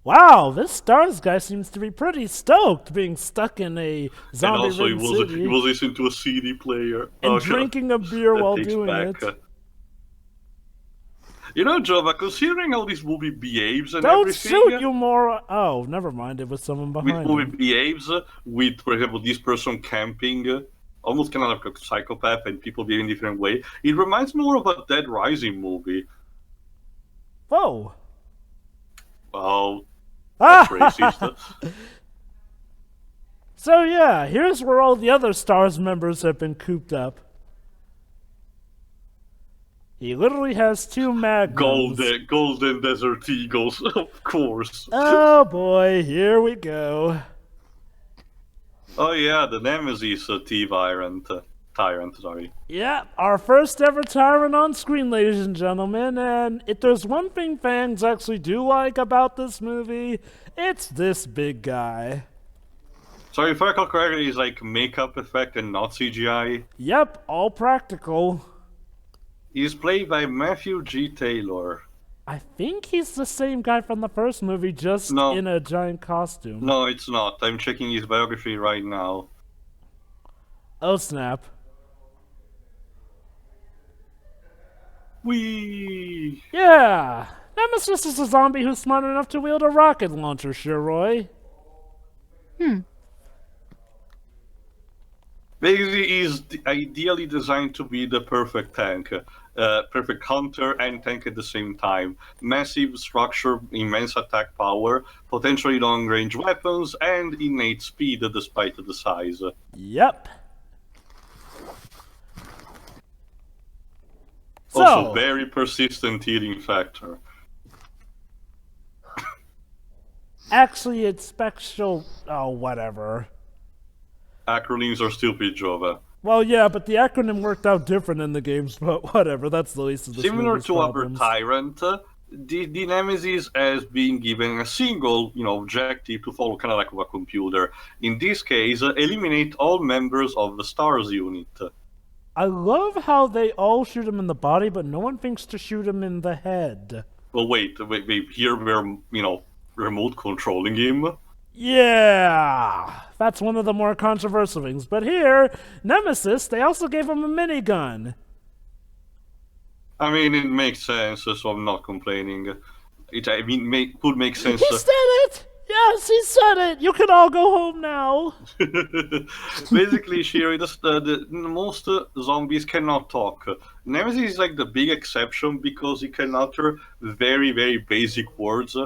Wow, this Stars guy seems to be pretty stoked being stuck in a And zombie also, he city was listening to a CD player. and drinking a beer That while takes doing back, it. You know, Jova, considering how this movie behaves and Don't everything... shoot, you more. Oh, never mind. It was someone With behind movie him. behaves with, for example, this person camping, almost kind of like a psychopath, and people behaving in a different way. It reminds me more of a Dead Rising movie. Whoa. Wow, that's racist. So yeah, here's where all the other Stars members have been cooped up. He literally has two magnums. Golden Desert Eagles, of course. Oh boy, here we go. Oh yeah, the Nemesis tyrant, sorry. Yeah, our first ever tyrant on screen, ladies and gentlemen, and if there's one thing fans actually do like about this movie, it's this big guy. So if I recall correctly, it's like makeup effect and not CGI. Yep, all practical. He's played by Matthew G. Taylor. I think he's the same guy from the first movie, just No. in a giant costume. No, it's not. I'm checking his biography right now. Oh snap. Whee! Yeah! Nemesis is a zombie who's smart enough to wield a rocket launcher, sure, Roy. Basically, he's ideally designed to be the perfect tank. Perfect hunter and tank at the same time. Massive structure, immense attack power, potentially long-range weapons, and innate speed despite the size. Yep. Also, So, very persistent healing factor. actually, it's special. Oh, whatever. Acronyms are stupid, Jova. Well, yeah, but the acronym worked out different in the games, but whatever. That's the least of the Similar movie's to problems. other Tyrant, the Nemesis has been given a single, objective to follow, kind of like a computer. In this case, eliminate all members of the STARS unit. I love how they all shoot him in the body, but no one thinks to shoot him in the head. Well, wait. Here we're, remote controlling him. Yeah, that's one of the more controversial things. But here, Nemesis, they also gave him a minigun. I mean, it makes sense, so I'm not complaining. It could make sense. He said it! Yes, he said it! You can all go home now. Basically, Shiri, most zombies cannot talk. Nemesis is like the big exception because he can utter very, very basic words,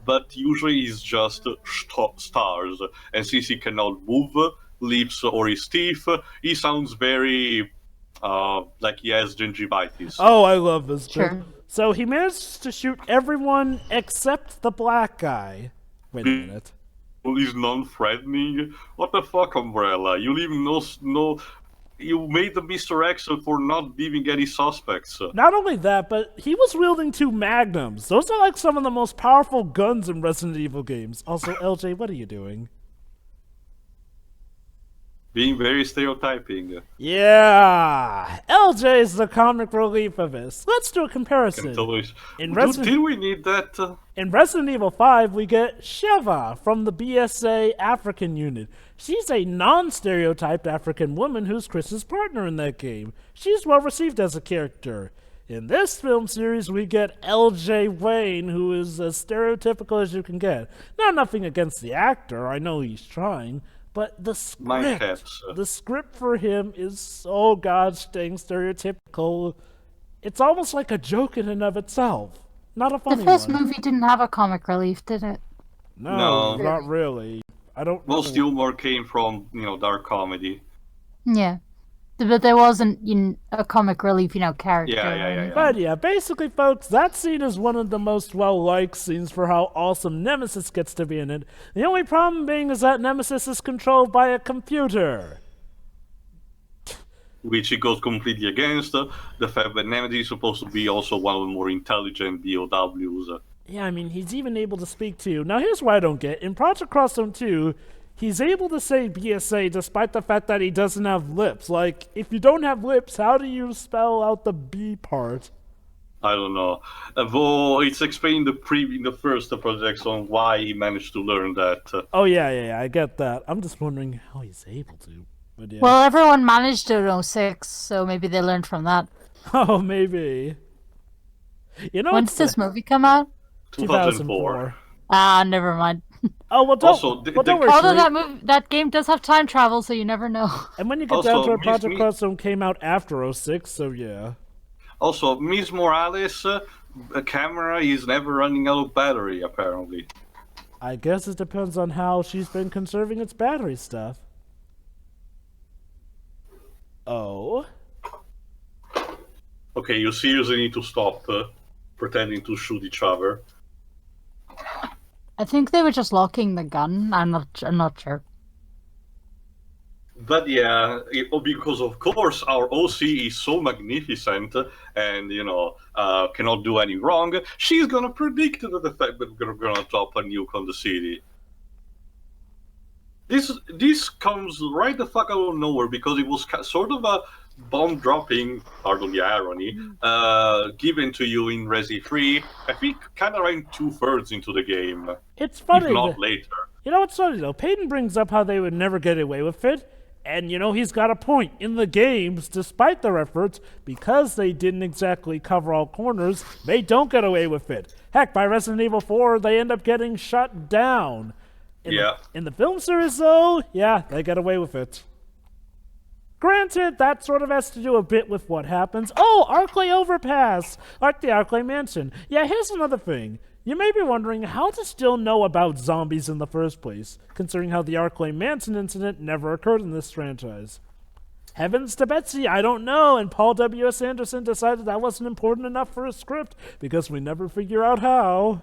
but usually he's just stars. And since he cannot move lips or his teeth, he sounds very like he has gingivitis. Oh, I love this bit. Sure. So he managed to shoot everyone except the black guy. Wait a minute. Well, he's non-threatening. What the fuck, Umbrella? You leave no. You made the Mr. X for not leaving any suspects. Not only that, but he was wielding two magnums. Those are like some of the most powerful guns in Resident Evil games. Also, LJ, what are you doing? Being very stereotyping. Yeah, LJ is the comic relief of this. Let's do a comparison. In Did we need that? In Resident Evil 5, we get Sheva from the BSA African unit. She's a non-stereotyped African woman who's Chris's partner in that game. She's well received as a character. In this film series, we get LJ Wayne, who is as stereotypical as you can get. Now, nothing against the actor, I know he's trying, but the script for him is so gosh dang stereotypical. It's almost like a joke in and of itself. Not a funny The first one. movie didn't have a comic relief, did it? No, No. not really. I don't. Most humor came from dark comedy. Yeah. But there wasn't a comic relief, character. Yeah. But yeah, basically, folks, that scene is one of the most well-liked scenes for how awesome Nemesis gets to be in it. The only problem being is that Nemesis is controlled by a computer. Which it goes completely against the fact that Nemesis is supposed to be also one of the more intelligent BOWs. Yeah, I mean, he's even able to speak to you. Now, here's what I don't get. In Project Crosszone 2, he's able to say BSA despite the fact that he doesn't have lips. Like, if you don't have lips, how do you spell out the B part? I don't know. Though it's explained in the first projects on why he managed to learn that. Oh, yeah, I get that. I'm just wondering how he's able to. But yeah. Well, everyone managed it in 06, so maybe they learned from that. Oh, maybe. You know, When's this movie come out? 2004. Ah, never mind. Oh, well, don't, Also, don't worry. Although that game does have time travel, so you never know. And when you get Also, down to it, Project Crosszone came out after 06, so yeah. Also, Miss Morales' camera is never running out of battery, apparently. I guess it depends on how she's been conserving its battery stuff. Oh? Okay, you seriously need to stop pretending to shoot each other. I think they were just locking the gun. I'm not sure. But yeah, because of course our OC is so magnificent and, cannot do any wrong, she's gonna predict the fact that we're gonna drop a nuke on the city. This comes right the fuck out of nowhere because it was sort of a bomb dropping, pardon the irony, given to you in Resi 3, I think kind of around 2/3 into the game. It's funny. If not later. You know what's funny though? Peyton brings up how they would never get away with it. And, he's got a point. In the games, despite their efforts, because they didn't exactly cover all corners, they don't get away with it. Heck, by Resident Evil 4, they end up getting shut down. In the film series, though, yeah, they get away with it. Granted, that sort of has to do a bit with what happens. Oh, Arclay Overpass! The Arclay Mansion. Yeah, here's another thing. You may be wondering how to still know about zombies in the first place, considering how the Arclay Manson incident never occurred in this franchise. Heavens to Betsy, I don't know, and Paul W.S. Anderson decided that wasn't important enough for a script, because we never figure out how.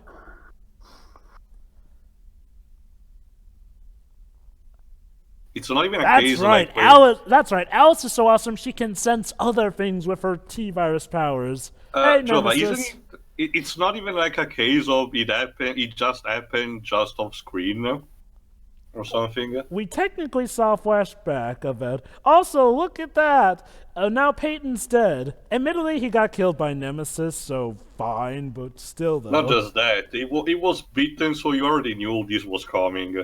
It's not even a case right. like... Alice, that's right. Alice is so awesome she can sense other things with her T-virus powers. Hey, Nemesis. It's not even like a case of it just happened just off screen or something. We technically saw a flashback of it. Also, look at that. Now Peyton's dead. Admittedly, he got killed by Nemesis, so fine, but still though. Not just that. It was beaten, so you already knew this was coming.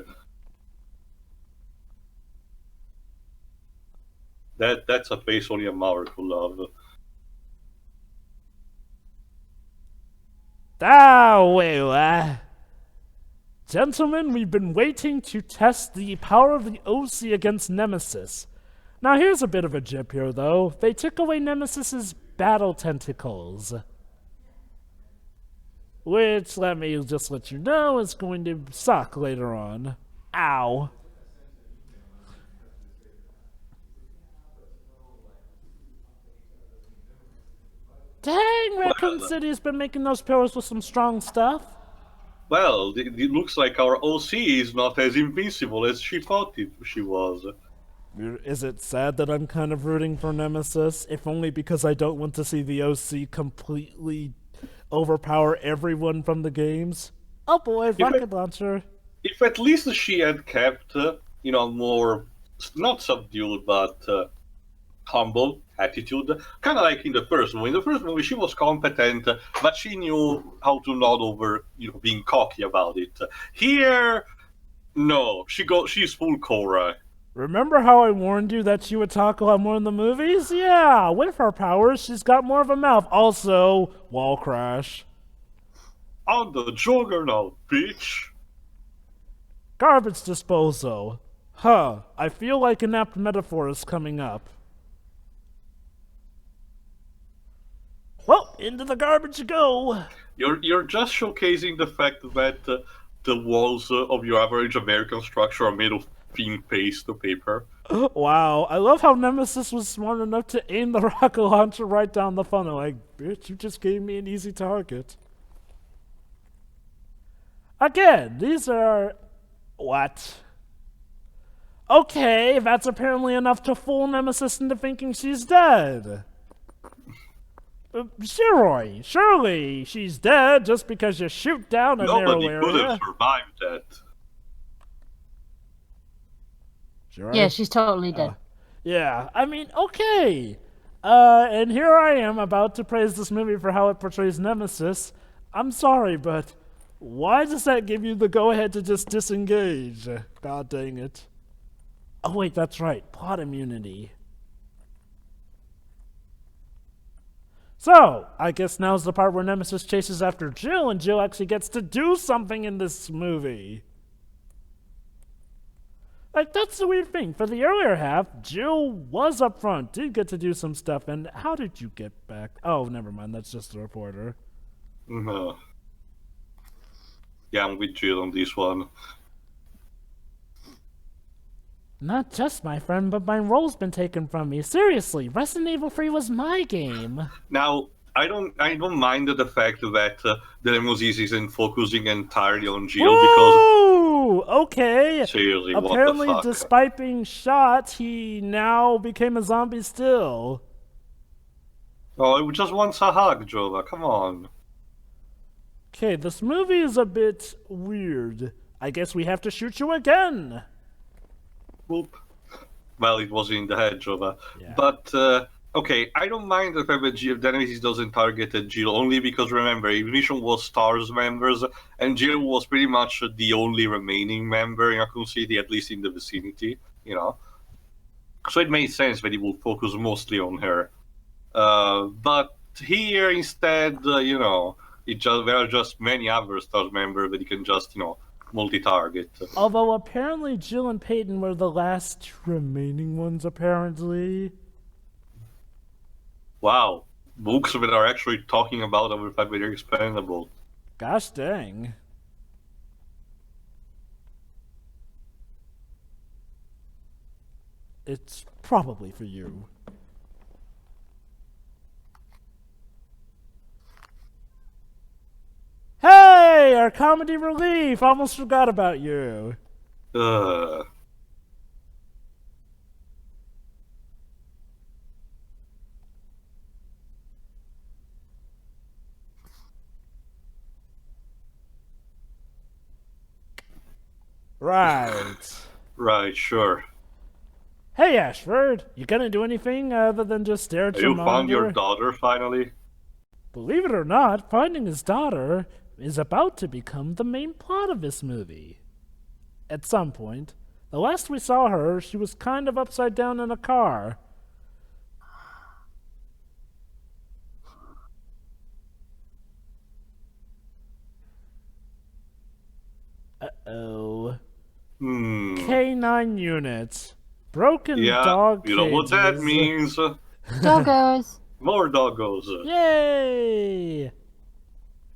That's a face only a mother could love. Gentlemen, we've been waiting to test the power of the OC against Nemesis. Now here's a bit of a jip here, though. They took away Nemesis's battle tentacles. Which, let me just let you know, is going to suck later on. Ow. Dang, Raccoon City's been making those pillars with some strong stuff. Well, it looks like our OC is not as invincible as she thought she was. Is it sad that I'm kind of rooting for Nemesis? If only because I don't want to see the OC completely overpower everyone from the games. Oh boy, rocket launcher. If at least she had kept, more, not subdued, but humble attitude, kind of like in the first movie. In the first movie, she was competent, but she knew how to nod over, being cocky about it. Here, no, she's full Cora. Remember how I warned you that she would talk a lot more in the movies? Yeah, with her powers, she's got more of a mouth. Also, wall crash. On the juggernaut, bitch. Garbage disposal. Huh, I feel like an apt metaphor is coming up. Well, into the garbage you go. You're just showcasing the fact that the walls of your average American structure are made of thin paste paper. Wow, I love how Nemesis was smart enough to aim the rocket launcher right down the funnel. Like, bitch, you just gave me an easy target. Again, these are... What? Okay, that's apparently enough to fool Nemesis into thinking she's dead. Surely she's dead just because you shoot down a narrow Nobody area. could have survived that. Sure. Yeah, she's totally dead. Yeah, I mean, okay. And here I am about to praise this movie for how it portrays Nemesis. I'm sorry, but why does that give you the go-ahead to just disengage? God dang it. Oh wait, that's right, plot immunity. So, I guess now's the part where Nemesis chases after Jill, and Jill actually gets to do something in this movie. Like, that's the weird thing. For the earlier half, Jill was up front, did get to do some stuff, and how did you get back? Oh, never mind, that's just the reporter. No. Yeah, I'm with Jill on this one. Not just my friend, but my role's been taken from me. Seriously, Resident Evil 3 was my game. Now, I don't mind the fact that the Nemesis isn't focusing entirely on Jill because Ooh, okay. seriously, Apparently, what the fuck? despite being shot, he now became a zombie still. Oh, it just wants a hug, Jova. Come on. Okay, this movie is a bit weird. I guess we have to shoot you again. Whoop. Well, it was in the head, Jova. Yeah. But, okay, I don't mind the fact that the Nemesis doesn't target Jill, only because, remember, Ignition was STARS members, and Jill was pretty much the only remaining member in Raccoon City, at least in the vicinity, you know. So it made sense that he would focus mostly on her. But here, instead, you know, there are just many other STARS members that you can just, you know, multi-target. Although apparently Jill and Peyton were the last remaining ones, apparently. Wow. Books that are actually talking about the fact that they're expendable. Gosh dang. It's probably for you. Hey, our comedy relief! Almost forgot about you. Right. Right, sure. Hey, Ashford, you gonna do anything other than just stare at your You found monitor? your daughter, finally? Believe it or not, finding his daughter is about to become the main plot of this movie. At some point. The last we saw her, she was kind of upside down in a car. Uh-oh. K9 units. Broken Yeah, dog you know what that cages. means. Doggos. More doggos. Yay!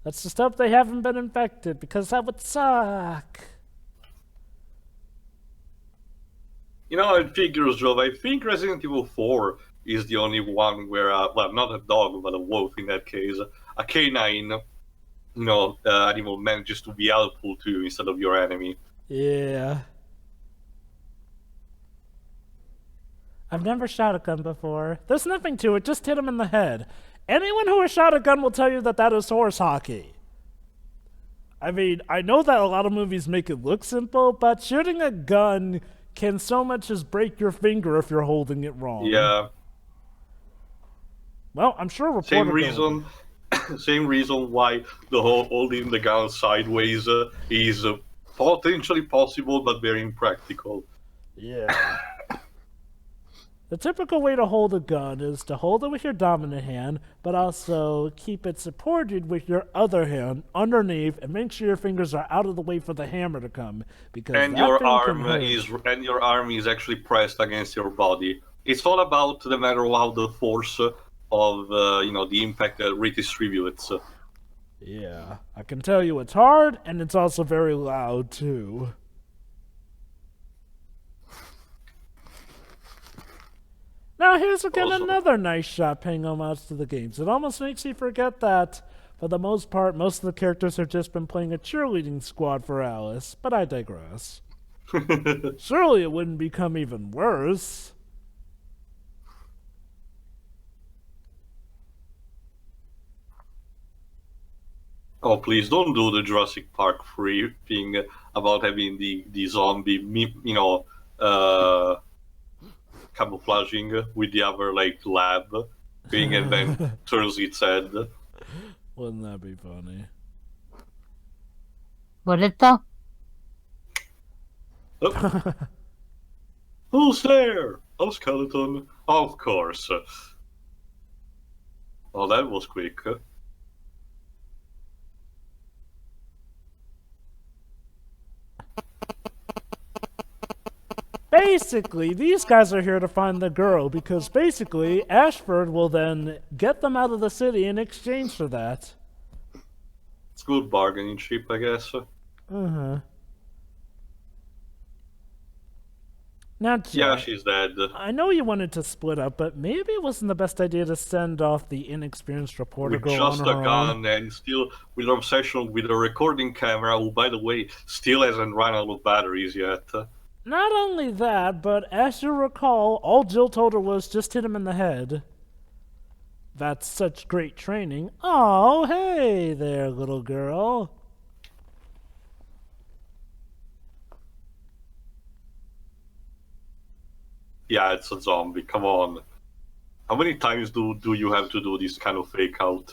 Let's just hope they haven't been infected, because that would suck. You know, it figures, Joe. I think Resident Evil 4 is the only one where, well, not a dog, but a wolf in that case, a canine, you know, animal manages to be helpful to you instead of your enemy. Yeah. I've never shot a gun before. There's nothing to it, just hit him in the head. Anyone who has shot a gun will tell you that that is horse hockey. I mean, I know that a lot of movies make it look simple, but shooting a gun can so much as break your finger if you're holding it wrong. Yeah. Well, I'm sure reporter Same reason. Same reason why the whole holding the gun sideways is potentially possible, but very impractical. Yeah. The typical way to hold a gun is to hold it with your dominant hand, but also keep it supported with your other hand underneath, and make sure your fingers are out of the way for the hammer to come. Because And that your thing can hurt. arm is actually pressed against your body. It's all about the matter of how the force of you know, the impact redistributes. Yeah, I can tell you it's hard, and it's also very loud too. Now here's again Also- another nice shot paying homage to the games. It almost makes you forget that, for the most part, most of the characters have just been playing a cheerleading squad for Alice, but I digress. Surely it wouldn't become even worse. Oh, please don't do the Jurassic Park 3 thing about having the zombie, camouflaging with the other like lab thing, and then turns its head. Wouldn't that be funny? Would it though? Oh. Who's there? Oh, skeleton. Of course. Oh, that was quick. Basically, these guys are here to find the girl because basically Ashford will then get them out of the city in exchange for that. It's good bargaining chip, I guess. Uh-huh. Now, Yeah, Jack, she's dead. I know you wanted to split up, but maybe it wasn't the best idea to send off the inexperienced reporter With girl just on a her own. gun and still with an obsession with a recording camera, who, by the way, still hasn't run out of batteries yet. Not only that, but as you recall, all Jill told her was just hit him in the head. That's such great training. Oh, hey there, little girl. Yeah, it's a zombie. Come on. How many times do you have to do this kind of fake out?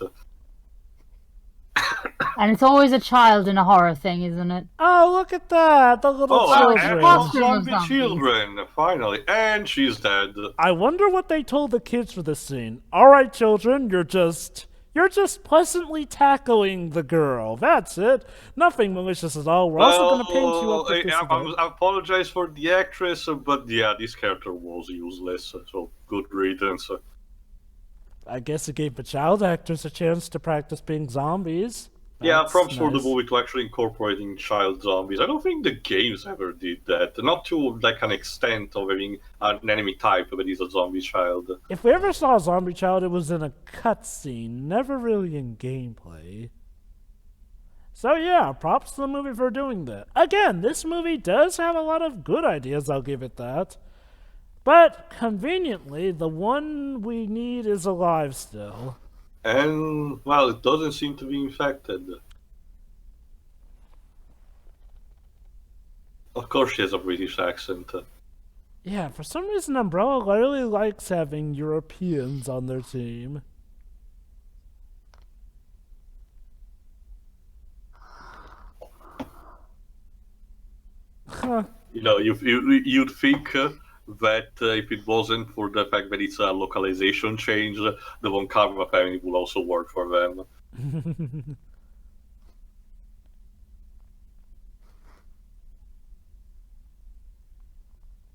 And it's always a child in a horror thing, isn't it? Oh, look at that, the little Oh, children. Foster zombie zombies. children, finally. And she's dead. I wonder what they told the kids for this scene. All right, children, you're just pleasantly tackling the girl. That's it. Nothing malicious at all. We're also going to paint you up with this event. I apologize for the actress, but yeah, this character was useless, so good riddance. I guess it gave the child actors a chance to practice being zombies. Yeah, That's props for the nice. movie to actually incorporating child zombies. I don't think the games ever did that. Not to like an extent of having an enemy type, but he's a zombie child. If we ever saw a zombie child, it was in a cutscene, never really in gameplay. So yeah, props to the movie for doing that. Again, this movie does have a lot of good ideas, I'll give it that. But, conveniently, the one we need is alive still. And, well, it doesn't seem to be infected. Of course she has a British accent. Yeah, for some reason Umbrella really likes having Europeans on their team. Huh. You know, you'd think that if it wasn't for the fact that it's a localization change, the Von Karma family would also work for them.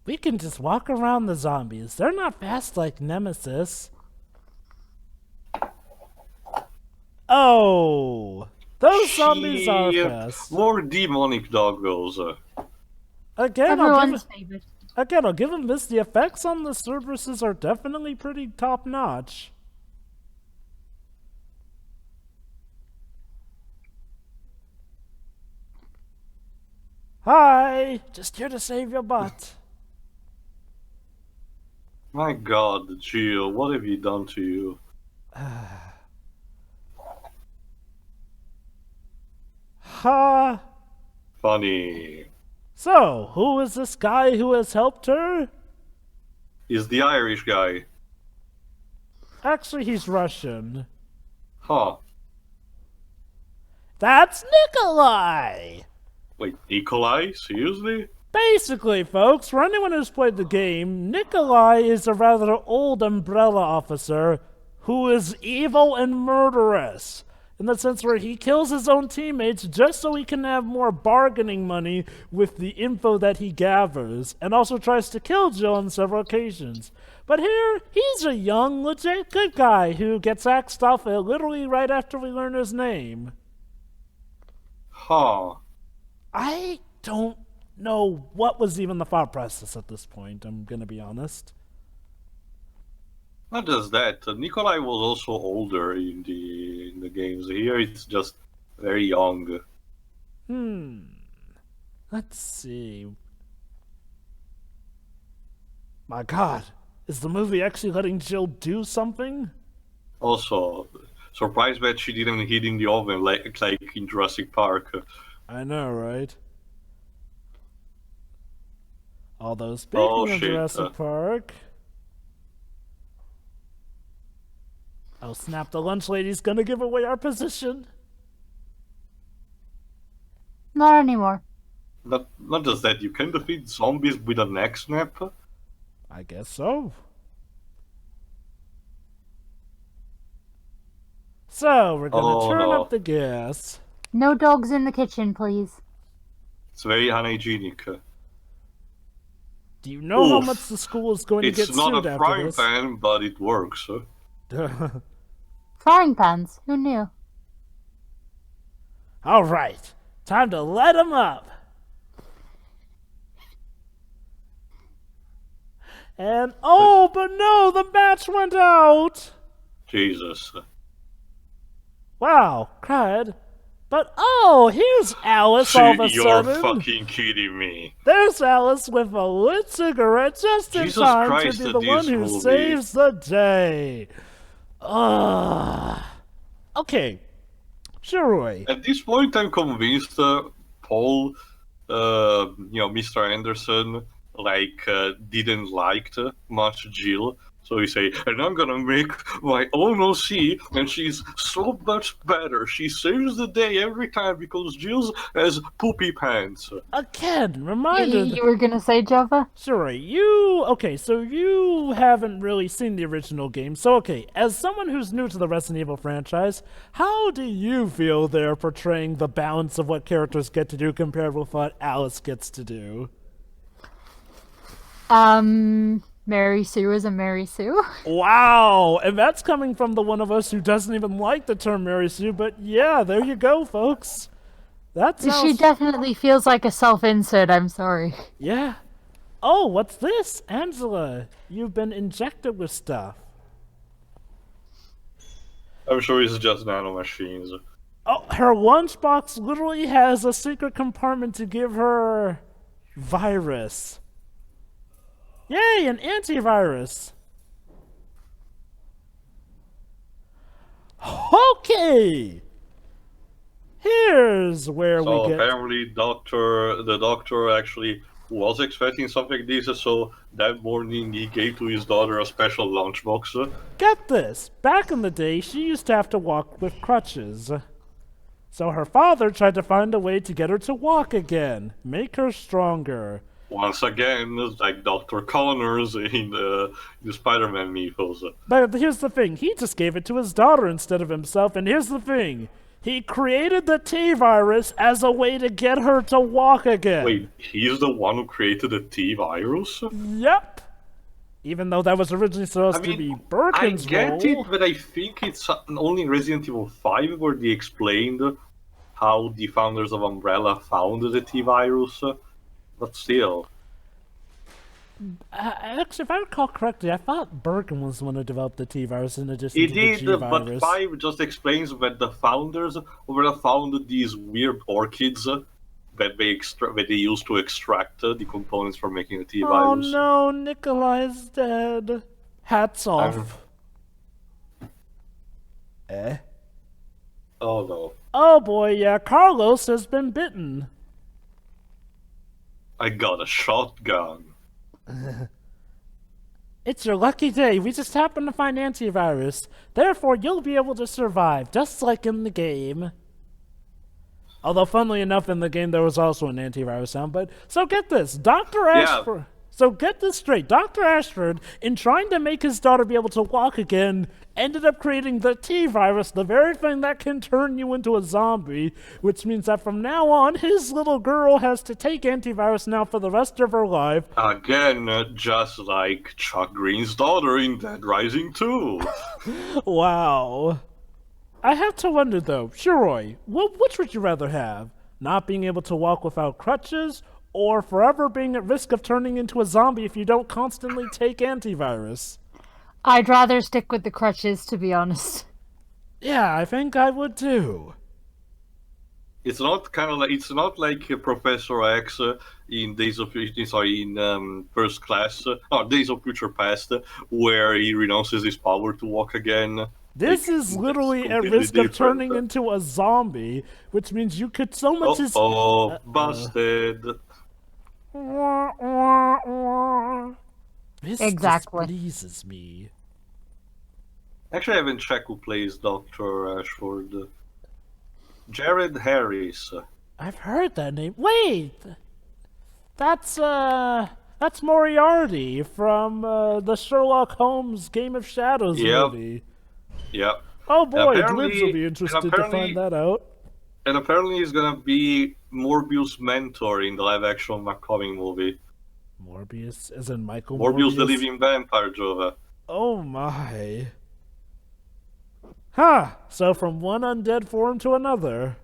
We can just walk around the zombies. They're not fast like Nemesis. Oh! Those zombies are fast. More demonic doggos. Again, Everyone's favorite. I'll give them this. The effects on the Cerberuses are definitely pretty top-notch. Hi! Just here to save your butt. My god, Jill, what have you done to you? Ha! Funny. So, who is this guy who has helped her? Is the Irish guy. Actually, he's Russian. Huh. That's Nikolai! Wait, Nikolai? Seriously? Basically, folks, for anyone who's played the game, Nikolai is a rather old Umbrella officer who is evil and murderous. In the sense where he kills his own teammates just so he can have more bargaining money with the info that he gathers, and also tries to kill Jill on several occasions. But here, he's a young, legit good guy who gets axed off literally right after we learn his name. Huh. I don't know what was even the thought process at this point, I'm gonna be honest. Not just that, Nikolai was also older in the games. Here it's just very young. Let's see. My God, is the movie actually letting Jill do something? Also, surprised that she didn't hit in the oven like in Jurassic Park. I know, right? Although, Oh speaking of shit. Jurassic Park... Oh snap, the lunch lady's gonna give away our position. Not anymore. Not just that, you can defeat zombies with a neck snap. I guess so. So, we're gonna turn no. up the gas. No dogs in the kitchen, please. It's very unhygienic. Do you know how Oof. much the school is going to get It's not sued a after frying this? pan, but it works. Frying pans. Who knew? All right, time to let them up. And oh, but no, the match went out. Jesus. Wow, cried. But oh, here's Alice all of a You're sudden. fucking kidding me. There's Alice with a lit cigarette just in Jesus time Christ, to be the one who movie. saves the day. Okay, Shiroi. At this point, I'm convinced Paul, Mr. Anderson, didn't like much Jill. So he say, and I'm gonna make my own OC, and she's so much better. She saves the day every time because Jill has poopy pants. Again, reminder. You were gonna say Java? Shiroi, okay, so you haven't really seen the original game. So, okay, as someone who's new to the Resident Evil franchise, how do you feel they're portraying the balance of what characters get to do compared with what Alice gets to do? Mary Sue is a Mary Sue. Wow, and that's coming from the one of us who doesn't even like the term Mary Sue, but yeah, there you go, folks. That's She definitely feels like a self-insert, I'm sorry. Yeah. Oh, what's this? Angela, you've been injected with stuff. I'm sure it's just nanomachines. Oh, her lunchbox literally has a secret compartment to give her virus. Yay, an antivirus. Okay. Here's where So we get... apparently, the doctor actually was expecting something like this. So that morning, he gave to his daughter a special lunchbox. Get this. Back in the day, she used to have to walk with crutches. So her father tried to find a way to get her to walk again, make her stronger. Once again, like Dr. Connors in the Spider-Man mythos. But here's the thing, he just gave it to his daughter instead of himself, and here's the thing. He created the T-virus as a way to get her to walk again. Wait, he's the one who created the T-virus? Yep. Even though that was originally supposed to be Birkin's I get role. it, but I think it's only in Resident Evil 5 where they explained how the founders of Umbrella found the T-virus. But still. Actually, if I recall correctly, I thought Birkin was the one who developed the T-virus in addition He to did, the G-virus. but 5 just explains that the founders found these weird orchids that they used to extract the components for making the T-virus. Oh no, Nikolai's dead. Hats off. Oh no. Oh boy, yeah, Carlos has been bitten. I got a shotgun. It's your lucky day. We just happened to find antivirus. Therefore, you'll be able to survive, just like in the game. Although, funnily enough, in the game there was also an antivirus sound. But so get this, Dr. Ashford. So get this straight, Dr. Ashford, in trying to make his daughter be able to walk again, ended up creating the T-virus, the very thing that can turn you into a zombie, which means that from now on, his little girl has to take antivirus now for the rest of her life. Again, just like Chuck Green's daughter in Dead Rising 2. Wow. I have to wonder, though, Shiroi, which would you rather have? Not being able to walk without crutches, or forever being at risk of turning into a zombie if you don't constantly take antivirus? I'd rather stick with the crutches, to be honest. Yeah, I think I would too. It's not like Professor X in First Class, Days of Future Past, where he renounces his power to walk again. This is literally at risk of turning into a zombie, which means you could so much as... busted. This Exactly. displeases me. Actually, I haven't checked who plays Dr. Ashford. Jared Harris. I've heard that name. Wait! That's Moriarty from the Sherlock Holmes Game of Shadows movie. Yep. Oh boy, Glibs will be interested to find that out. And apparently he's gonna be Morbius' mentor in the live-action upcoming movie. Morbius? As in Michael Morbius Morbius? the Living Vampire, Jova. Oh my. Huh, so from one undead form to another.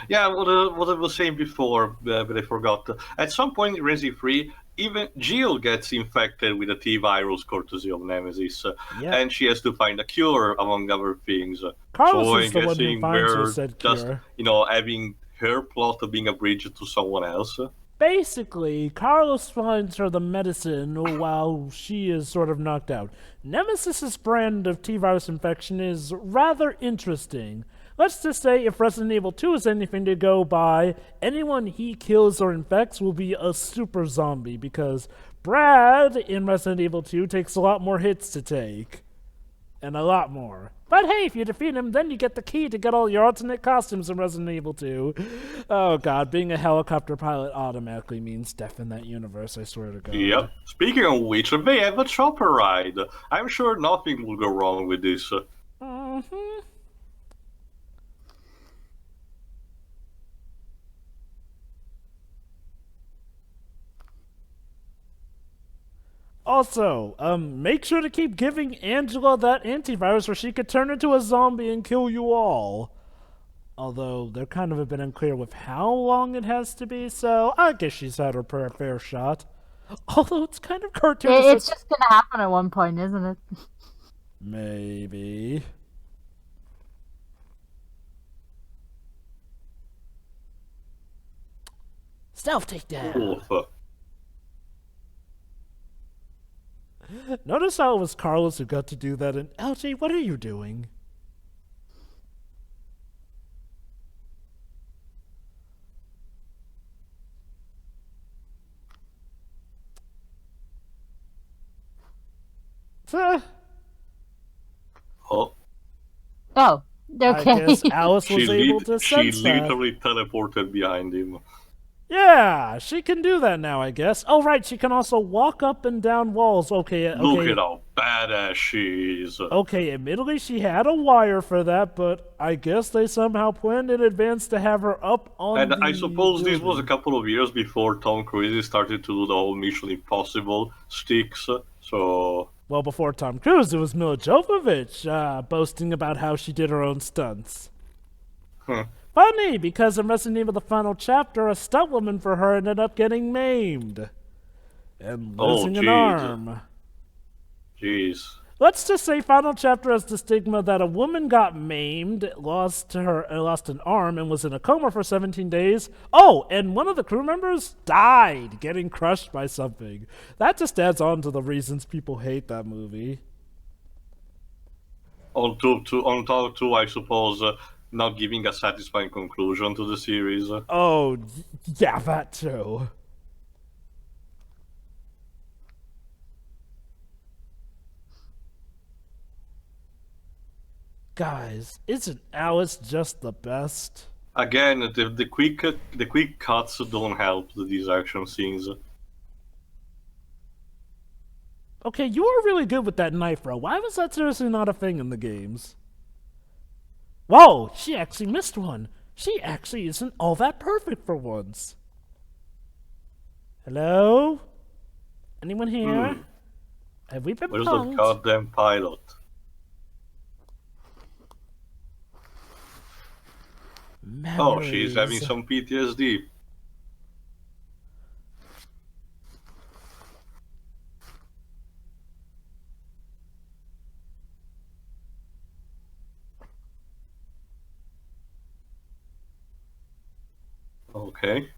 Yeah, what I was saying before, but I forgot. At some point in Resi 3, even Jill gets infected with a T-virus courtesy of Nemesis, and she has to find a cure, among other things. Carlos is the one who finds her said cure. Having her plot being a bridge to someone else. Basically, Carlos finds her the medicine while she is sort of knocked out. Nemesis's brand of T-virus infection is rather interesting. Let's just say if Resident Evil 2 is anything to go by, anyone he kills or infects will be a super zombie, because Brad in Resident Evil 2 takes a lot more hits to take. And a lot more. But hey, if you defeat him, then you get the key to get all your alternate costumes in Resident Evil 2. Oh god, being a helicopter pilot automatically means death in that universe, I swear to god. Yep. Speaking of which, they have a chopper ride. I'm sure nothing will go wrong with this. Mm-hmm. Also, make sure to keep giving Angela that antivirus or she could turn into a zombie and kill you all. Although, they're kind of a bit unclear with how long it has to be, so I guess she's had her fair shot. Although, it's kind of cartoonish. It's just gonna happen at one point, isn't it? Maybe. Stealth takedown! Oof. Notice how it was Carlos who got to do that, and LJ, what are you doing? Oh. Oh, okay. I guess Alice was able to sense She that. literally teleported behind him. Yeah, she can do that now, I guess. Oh, right, she can also walk up and down walls. Okay. Look at how badass she is. Okay, admittedly, she had a wire for that, but I guess they somehow planned in advance to have her up on And the I suppose building. this was a couple of years before Tom Cruise started to do the whole Mission Impossible sticks, so... Well, before Tom Cruise, it was Mila Jovovich boasting about how she did her own stunts. Funny, because in Resident Evil the Final Chapter, a stunt woman for her ended up getting maimed. And losing an arm. Jeez. Let's just say Final Chapter has the stigma that a woman got maimed, lost an arm, and was in a coma for 17 days. Oh, and one of the crew members died getting crushed by something. That just adds on to the reasons people hate that movie. On top too, I suppose, not giving a satisfying conclusion to the series. Oh, yeah, that too. Guys, isn't Alice just the best? Again, the quick cuts don't help these action scenes. Okay, you were really good with that knife, bro. Why was that seriously not a thing in the games? Whoa, she actually missed one. She actually isn't all that perfect for once. Hello? Anyone here? Have we been Where's punked? the goddamn pilot? Memories. Oh, she's having some PTSD. Okay.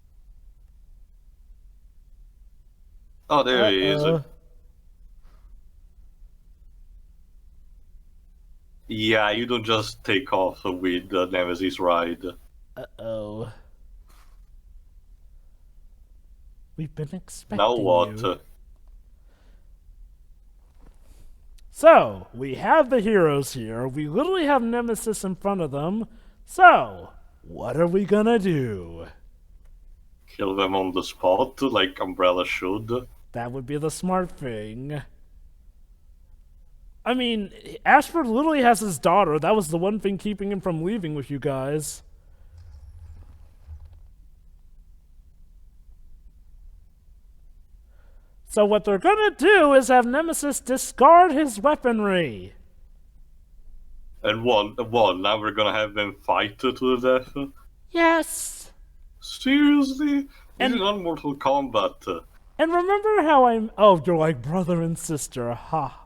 Oh, there he is. Yeah, you don't just take off with the Nemesis ride. Uh-oh. We've been expecting Now what? you. So, we have the heroes here. We literally have Nemesis in front of them. So, what are we gonna do? Kill them on the spot, like Umbrella should. That would be the smart thing. I mean, Ashford literally has his daughter. That was the one thing keeping him from leaving with you guys. So what they're gonna do is have Nemesis discard his weaponry. And one. Now we're gonna have them fight to the death? Yes. Seriously? This And- is not Mortal Kombat. And remember how I'm... Oh, you're like brother and sister. Ha.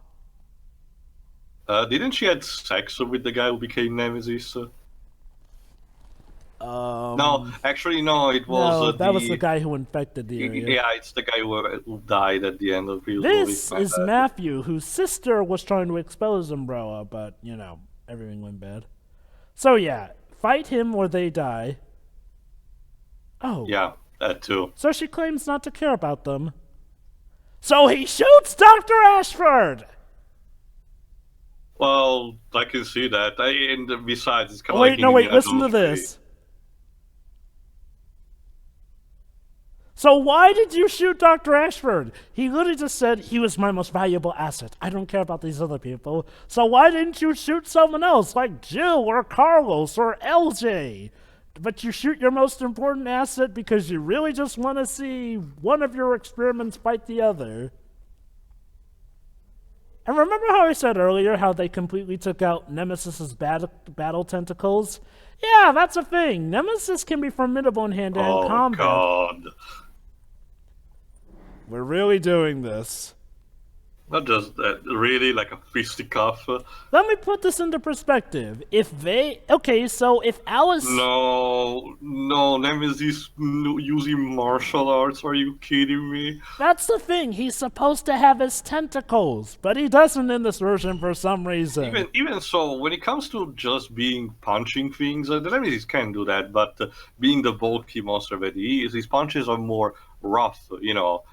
Didn't she have sex with the guy who became Nemesis? No, actually, no. It was no, that was the guy who infected the area. Yeah, it's the guy who died at the end of the movie. This is Matthew, whose sister was trying to expose Umbrella, but, you know, everything went bad. So, yeah, fight him or they die. Oh. Yeah, that too. So she claims not to care about them. So he shoots Dr. Ashford! Well, I can see that. And besides, it's kind of Wait, like... no, wait, listen to this. So why did you shoot Dr. Ashford? He literally just said he was my most valuable asset. I don't care about these other people. So why didn't you shoot someone else, like Jill or Carlos or LJ? But you shoot your most important asset because you really just want to see one of your experiments fight the other. And remember how I said earlier how they completely took out Nemesis's battle tentacles? Yeah, that's a thing. Nemesis can be formidable in hand-to-hand combat. Oh, God. We're really doing this. Not just that, really, like a fisticuff. Let me put this into perspective. If they... Okay, so if Alice... No, Nemesis using martial arts, are you kidding me? That's the thing, he's supposed to have his tentacles, but he doesn't in this version for some reason. Even so, when it comes to just being punching things, the Nemesis can do that, but being the bulky monster that he is, his punches are more rough, you know,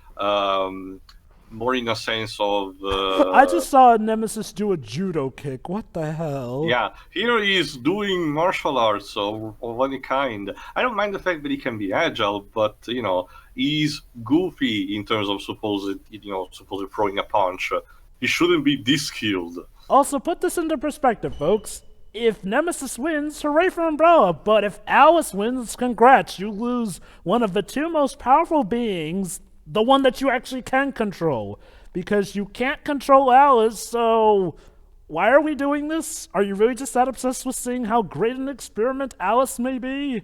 more in a sense of... I just saw Nemesis do a judo kick. What the hell? Yeah, here he is doing martial arts of any kind. I don't mind the fact that he can be agile, but, you know, he's goofy in terms of supposed throwing a punch. He shouldn't be this skilled. Also, put this into perspective, folks. If Nemesis wins, hooray for Umbrella. But if Alice wins, congrats. You lose one of the two most powerful beings, the one that you actually can control. Because you can't control Alice, so why are we doing this? Are you really just that obsessed with seeing how great an experiment Alice may be?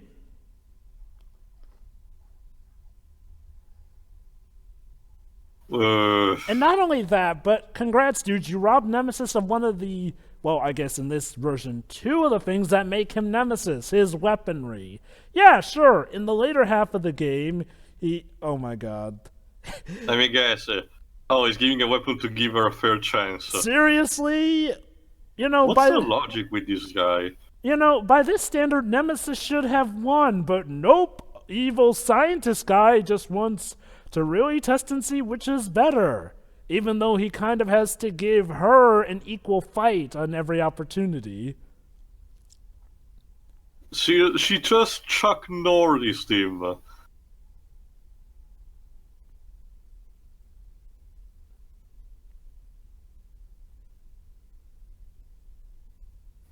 And not only that, but congrats, dude. You robbed Nemesis of one of the, well, I guess in this version, two of the things that make him Nemesis, his weaponry. Yeah, sure, in the later half of the game, he... Oh my god. Let me guess. He's giving a weapon to give her a fair chance. Seriously? You know, what's the logic with this guy? You know, by this standard, Nemesis should have won, but nope. Evil scientist guy just wants to really test and see which is better, even though he kind of has to give her an equal fight on every opportunity. She just Chuck Norris him.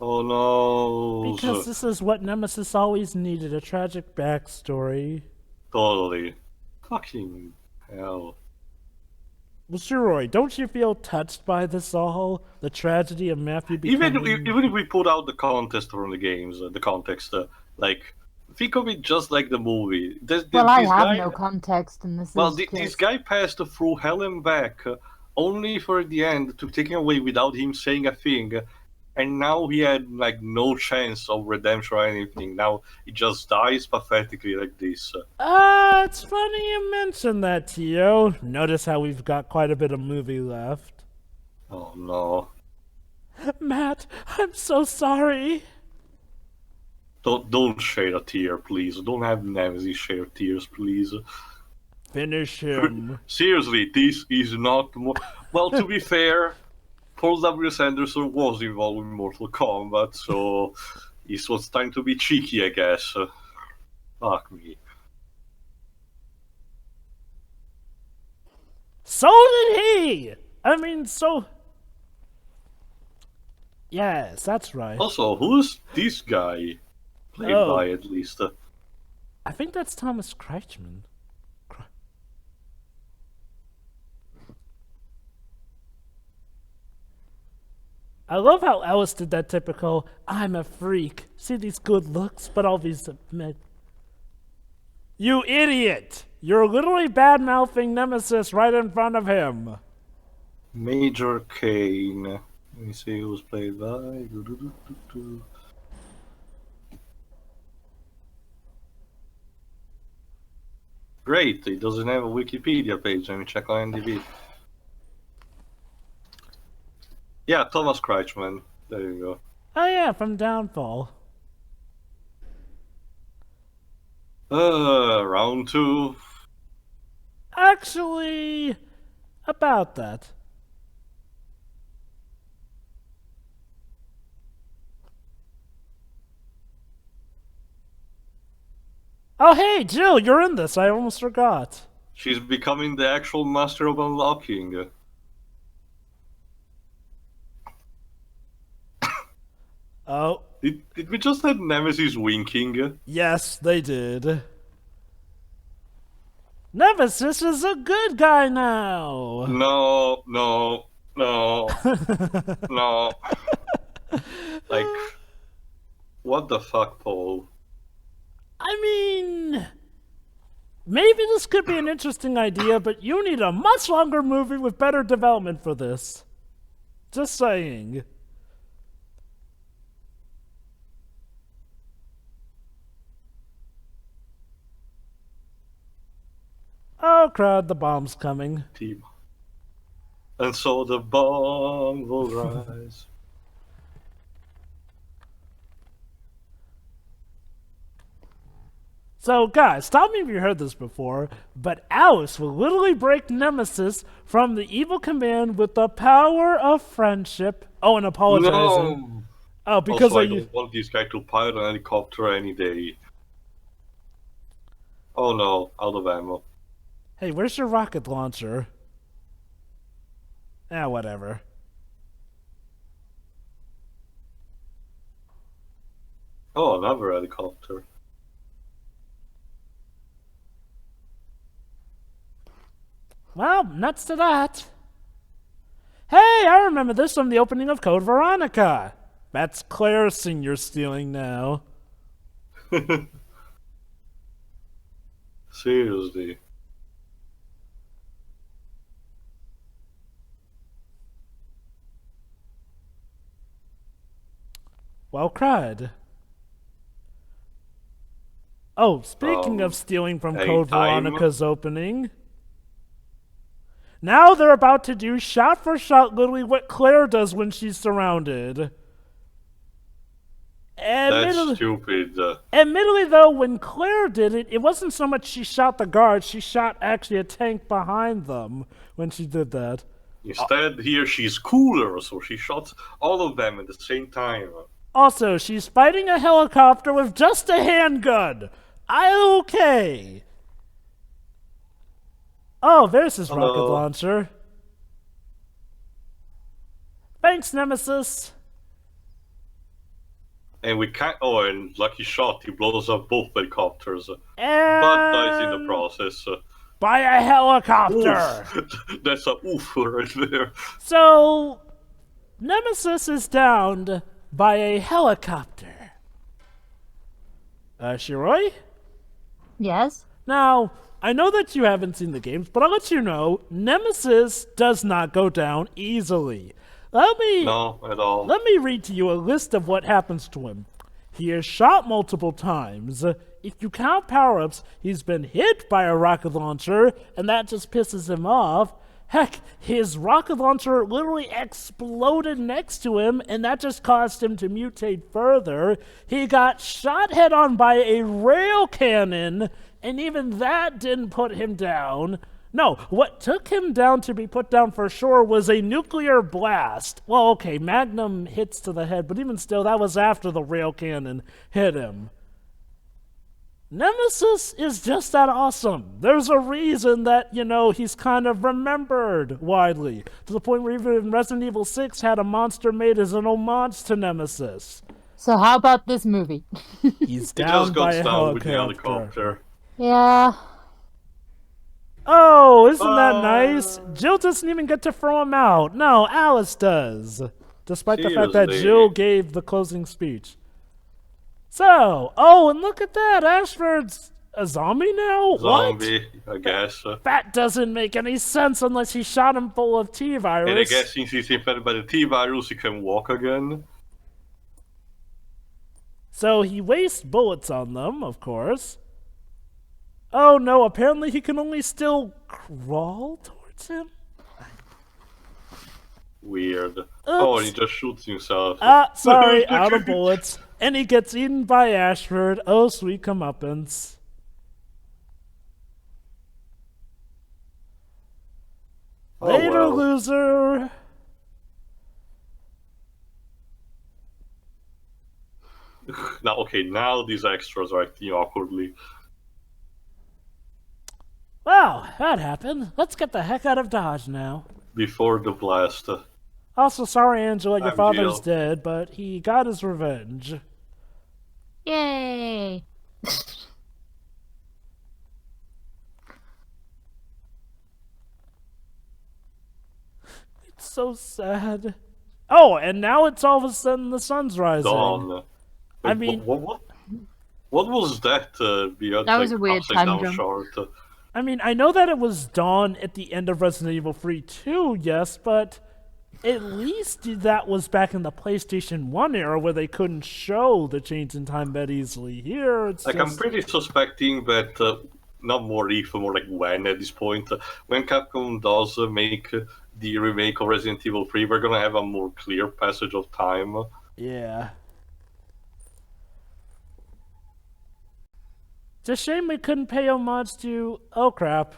Oh no. Because this is what Nemesis always needed, a tragic backstory. Totally. Fucking hell. Well, sure, Roy, don't you feel touched by this all? The tragedy of Matthew becoming... Even if we put out the contest from the games, the context, like, think of it just like the movie. I have no context in this. Well, this guy passed through hell and back, only for the end to take him away without him saying a thing. and now he had like no chance of redemption or anything. Now he just dies pathetically like this. It's funny you mentioned that, Tio. Notice how we've got quite a bit of movie left. Oh no. Matt, I'm so sorry. Don't shed a tear, please. Don't have Nemesis shed tears, please. Finish him. Seriously, this is not more. Well, to be fair, Paul W.S. Anderson was involved in Mortal Kombat, so it was time to be cheeky, I guess. Fuck me. So did he! I mean, so... Yes, that's right. Also, who's this guy? Played by, at least. I think that's Thomas Kretschmann. I love how Ellis did that typical, I'm a freak. See these good looks, but all these... You idiot! You're literally bad-mouthing Nemesis right in front of him. Major Kane. Let me see who's played by. Great, it doesn't have a Wikipedia page. Let me check IMDb. Yeah, Thomas Kretschmann. There you go. Oh yeah, from Downfall. Round 2. Actually, about that. Oh hey, Jill, you're in this. I almost forgot. She's becoming the actual master of unlocking. Oh. Did we just have Nemesis winking? Yes, they did. Nemesis is a good guy now. No. No. Like, what the fuck, Paul? I mean, maybe this could be an interesting idea, but you need a much longer movie with better development for this. Just saying. Oh crud, the bomb's coming. Team. And so the bomb will rise. So guys, stop me if you heard this before, but Alice will literally break Nemesis from the evil command with the power of friendship. Oh, and apologizing. No. Oh, because also, I don't want this guy to pilot an helicopter any day. Oh no, out of ammo. Hey, where's your rocket launcher? Whatever. Oh, another helicopter. Well, nuts to that. Hey, I remember this from the opening of Code Veronica. That's Claire's scene you're stealing now. Seriously. Well, crud. Oh, speaking of stealing from Code Veronica's opening, now they're about to do shot for shot literally what Claire does when she's surrounded. That's stupid. Admittedly, though, when Claire did it, it wasn't so much she shot the guards, she shot actually a tank behind them when she did that. Instead, here she's cooler, so she shot all of them at the same time. Also, she's fighting a helicopter with just a handgun. Okay. Oh, there's his rocket launcher. Thanks, Nemesis. And we can't. Oh, and lucky shot, he blows up both helicopters. And but dies in the process. By a helicopter. Oof. That's a oof right there. So, Nemesis is downed by a helicopter. Shiroi? Yes? Now, I know that you haven't seen the games, but I'll let you know, Nemesis does not go down easily. No, at all. Let me read to you a list of what happens to him. He is shot multiple times. If you count power-ups, he's been hit by a rocket launcher, and that just pisses him off. Heck, his rocket launcher literally exploded next to him, and that just caused him to mutate further. He got shot head-on by a rail cannon, and even that didn't put him down. No, what took him down to be put down for sure was a nuclear blast. Well, okay, Magnum hits to the head, but even still, that was after the rail cannon hit him. Nemesis is just that awesome. There's a reason that, he's kind of remembered widely, to the point where even Resident Evil 6 had a monster made as an homage to Nemesis. So how about this movie? He's He down just by goes a down with the helicopter. helicopter. Yeah. Oh, isn't that nice? Jill doesn't even get to throw him out. No, Alice does. Despite the fact that Seriously. Jill gave the closing speech. So, and look at that. Ashford's a zombie now? Zombie, I guess. What? That doesn't make any sense unless he shot him full of T-virus. And I guess since he's infected by the T-virus, he can walk again. So he wastes bullets on them, of course. Oh no, apparently he can only still crawl towards him? Weird. Oh, and he just shoots himself. Sorry, out of bullets. And he gets eaten by Ashford. Oh, sweet comeuppance. Oh, Later, well. loser. Now these extras are acting awkwardly. Well, that happened. Let's get the heck out of Dodge now. Before the blast. Also, sorry, Angela, your I'm father's Jill. dead, but he got his revenge. Yay. It's so sad. Oh, and now it's all of a sudden the sun's rising. Dawn. I mean- What was that? Beyond, That was a weird upside time down jump. shot? I mean, I know that it was dawn at the end of Resident Evil 3 too, yes, but at least that was back in the PlayStation 1 era where they couldn't show the change in time that easily. Here, it's I'm just... pretty suspecting that not more if, more like when at this point. When Capcom does make the remake of Resident Evil 3, we're gonna have a more clear passage of time. Yeah. It's a shame we couldn't pay homage to... Oh, crap.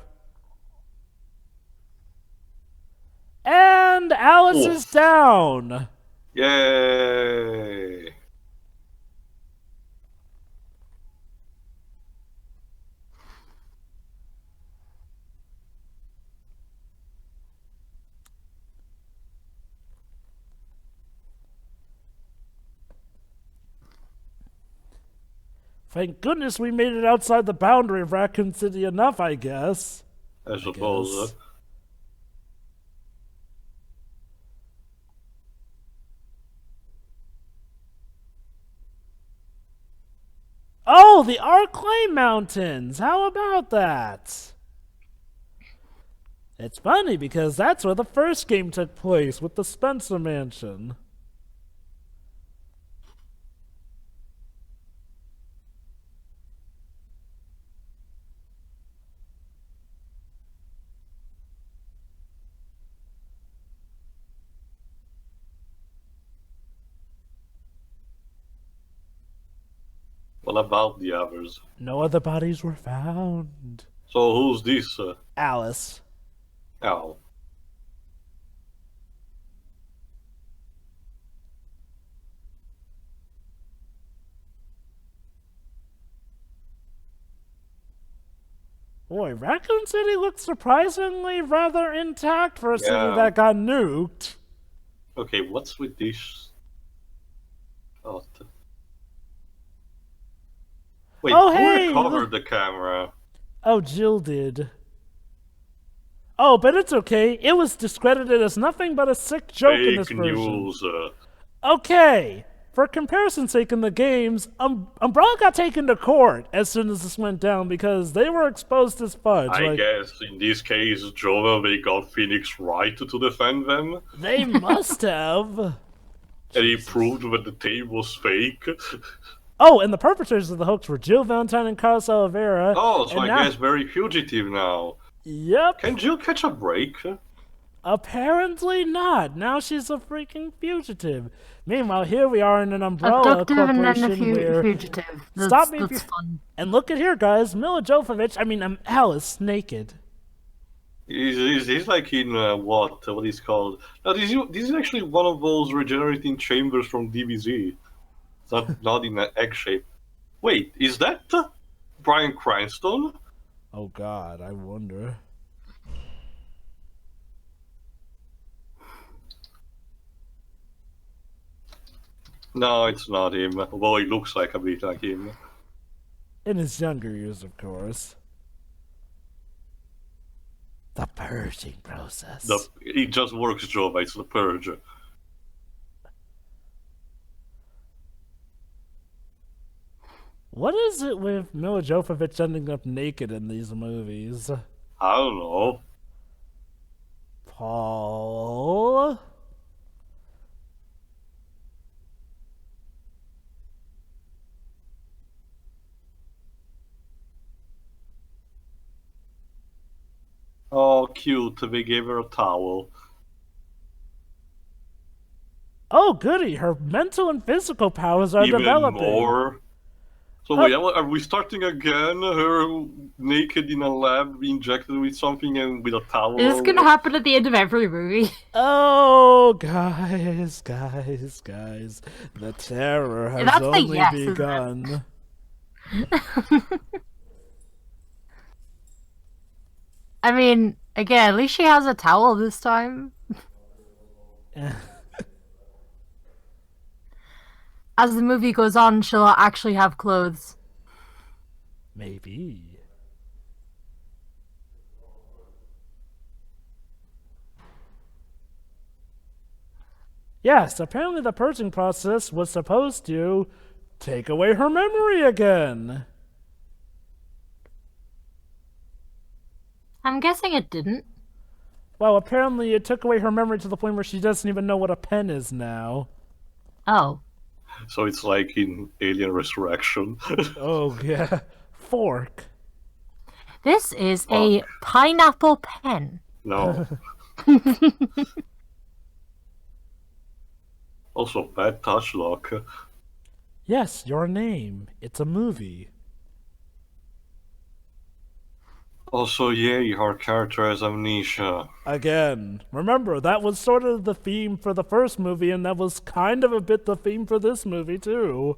And Alice is down! Yay! Thank goodness we made it outside the boundary of Raccoon City enough, I guess. I suppose. guess. Oh, the Arclay Mountains! How about that? It's funny because that's where the first game took place, with the Spencer Mansion. What about the others? No other bodies were found. So who's this? Alice. Oh. Boy, Raccoon City looks surprisingly rather intact for a city Yeah. that got nuked. Okay, what's with this? Oh, wait, Oh, who hey, recovered look- the camera? Oh, Jill did. Oh, but it's okay. It was discredited as nothing but a sick joke in this Fake version. news. Okay. for comparison's sake, in the games, Umbrella got taken to court as soon as this went down because they were exposed as fudge. I guess in this case, Joel, they got Phoenix right to defend them. They must have. And he proved that the tape was fake. Oh, and the perpetrators of the hoax were Jill Valentine and Carlos Oliveira. Oh, so I now... guess very fugitive now. Yep. Can Jill catch a break? Apparently not. Now she's a freaking fugitive. Meanwhile, here we are in an Umbrella Abductive and then corporation where... fugitive. Stop me That's fun. And look at here, guys. Mila Jovovich, Alice, naked. He's like in, what he's called? No, this is actually one of those regenerating chambers from DBZ. It's not in an egg shape. Wait, is that Bryan Cranston? Oh god, I wonder. No, it's not him. Although he looks like a bit like him. In his younger years, of course. The purging process. It just works, Joe. It's the purge. What is it with Mila Jovovich ending up naked in these movies? I don't know. Paul? Oh, cute. They gave her a towel. Oh, goody. Her mental and physical powers are Even developing. more. So wait, are we starting again? Her naked in a lab, injected with something and with a towel? Is this gonna happen at the end of every movie? Oh, guys. The terror has That's only yes, isn't it? begun. I mean, again, at least she has a towel this time. As the movie goes on, she'll actually have clothes. Maybe. Yes, apparently the purging process was supposed to take away her memory again. I'm guessing it didn't. Well, apparently it took away her memory to the point where she doesn't even know what a pen is now. Oh. So it's like in Alien Resurrection. Oh, yeah. Fork. This is a pineapple pen. No. Also, bad touch lock. Yes, your name. It's a movie. Also, yay, her character has amnesia. Again, remember, that was sort of the theme for the first movie, and that was kind of a bit the theme for this movie, too.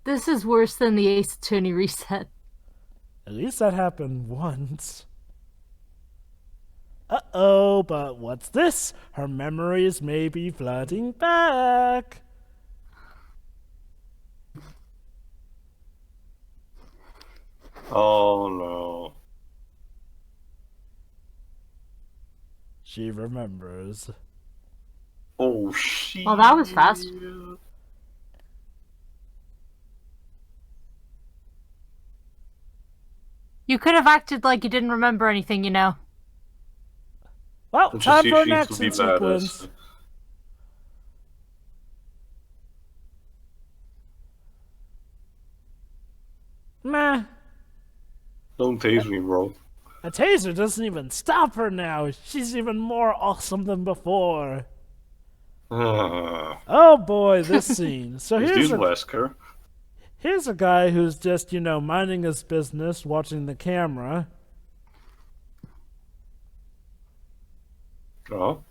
This is worse than the Ace Attorney reset. At least that happened once. Uh-oh, but what's this? Her memories may be flooding back. Oh no. She remembers. Oh shit. Well, that was fast. You could have acted like you didn't remember anything, you know. Well, Just time see for an she's to action be sequence. badass. Meh. Don't tase me, bro. A taser doesn't even stop her now. She's even more awesome than before. Oh boy, this scene. So Is here's this a, Wesker? here's a guy who's just, minding his business, watching the camera. Oh.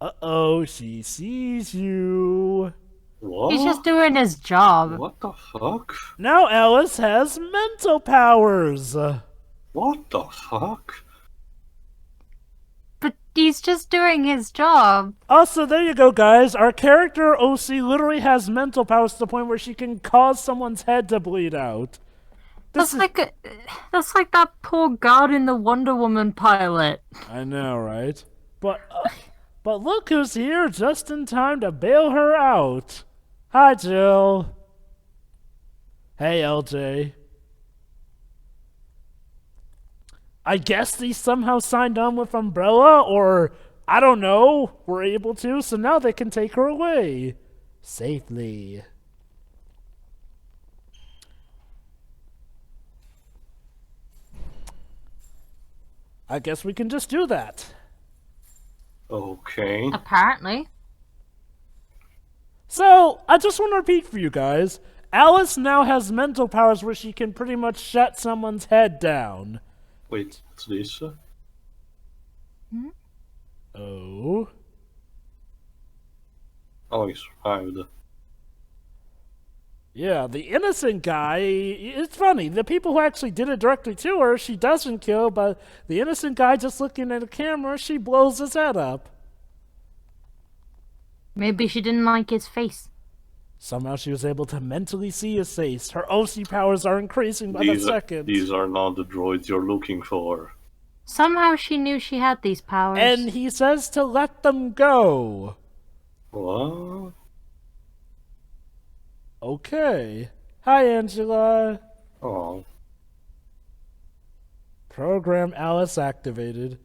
Uh-oh, she sees you. What? He's just doing his job. What the fuck? Now Alice has mental powers. What the fuck? But he's just doing his job. Also, there you go, guys. Our character, OC, literally has mental powers to the point where she can cause someone's head to bleed out. That's like that poor god in the Wonder Woman pilot. I know, right? But But look who's here just in time to bail her out. Hi, Jill. Hey, LJ. I guess they somehow signed on with Umbrella, or I don't know, were able to, so now they can take her away. Safely. I guess we can just do that. Okay. Apparently. So, I just want to repeat for you guys. Alice now has mental powers where she can pretty much shut someone's head down. Wait, what's this? Oh? Oh, he survived. Yeah, the innocent guy, it's funny, the people who actually did it directly to her, she doesn't kill, but the innocent guy just looking at a camera, she blows his head up. Maybe she didn't like his face. Somehow she was able to mentally see his face. Her OC powers are increasing by the second. These are not the droids you're looking for. Somehow she knew she had these powers. And he says to let them go. What? Okay. Hi, Angela. Oh. Program Alice activated.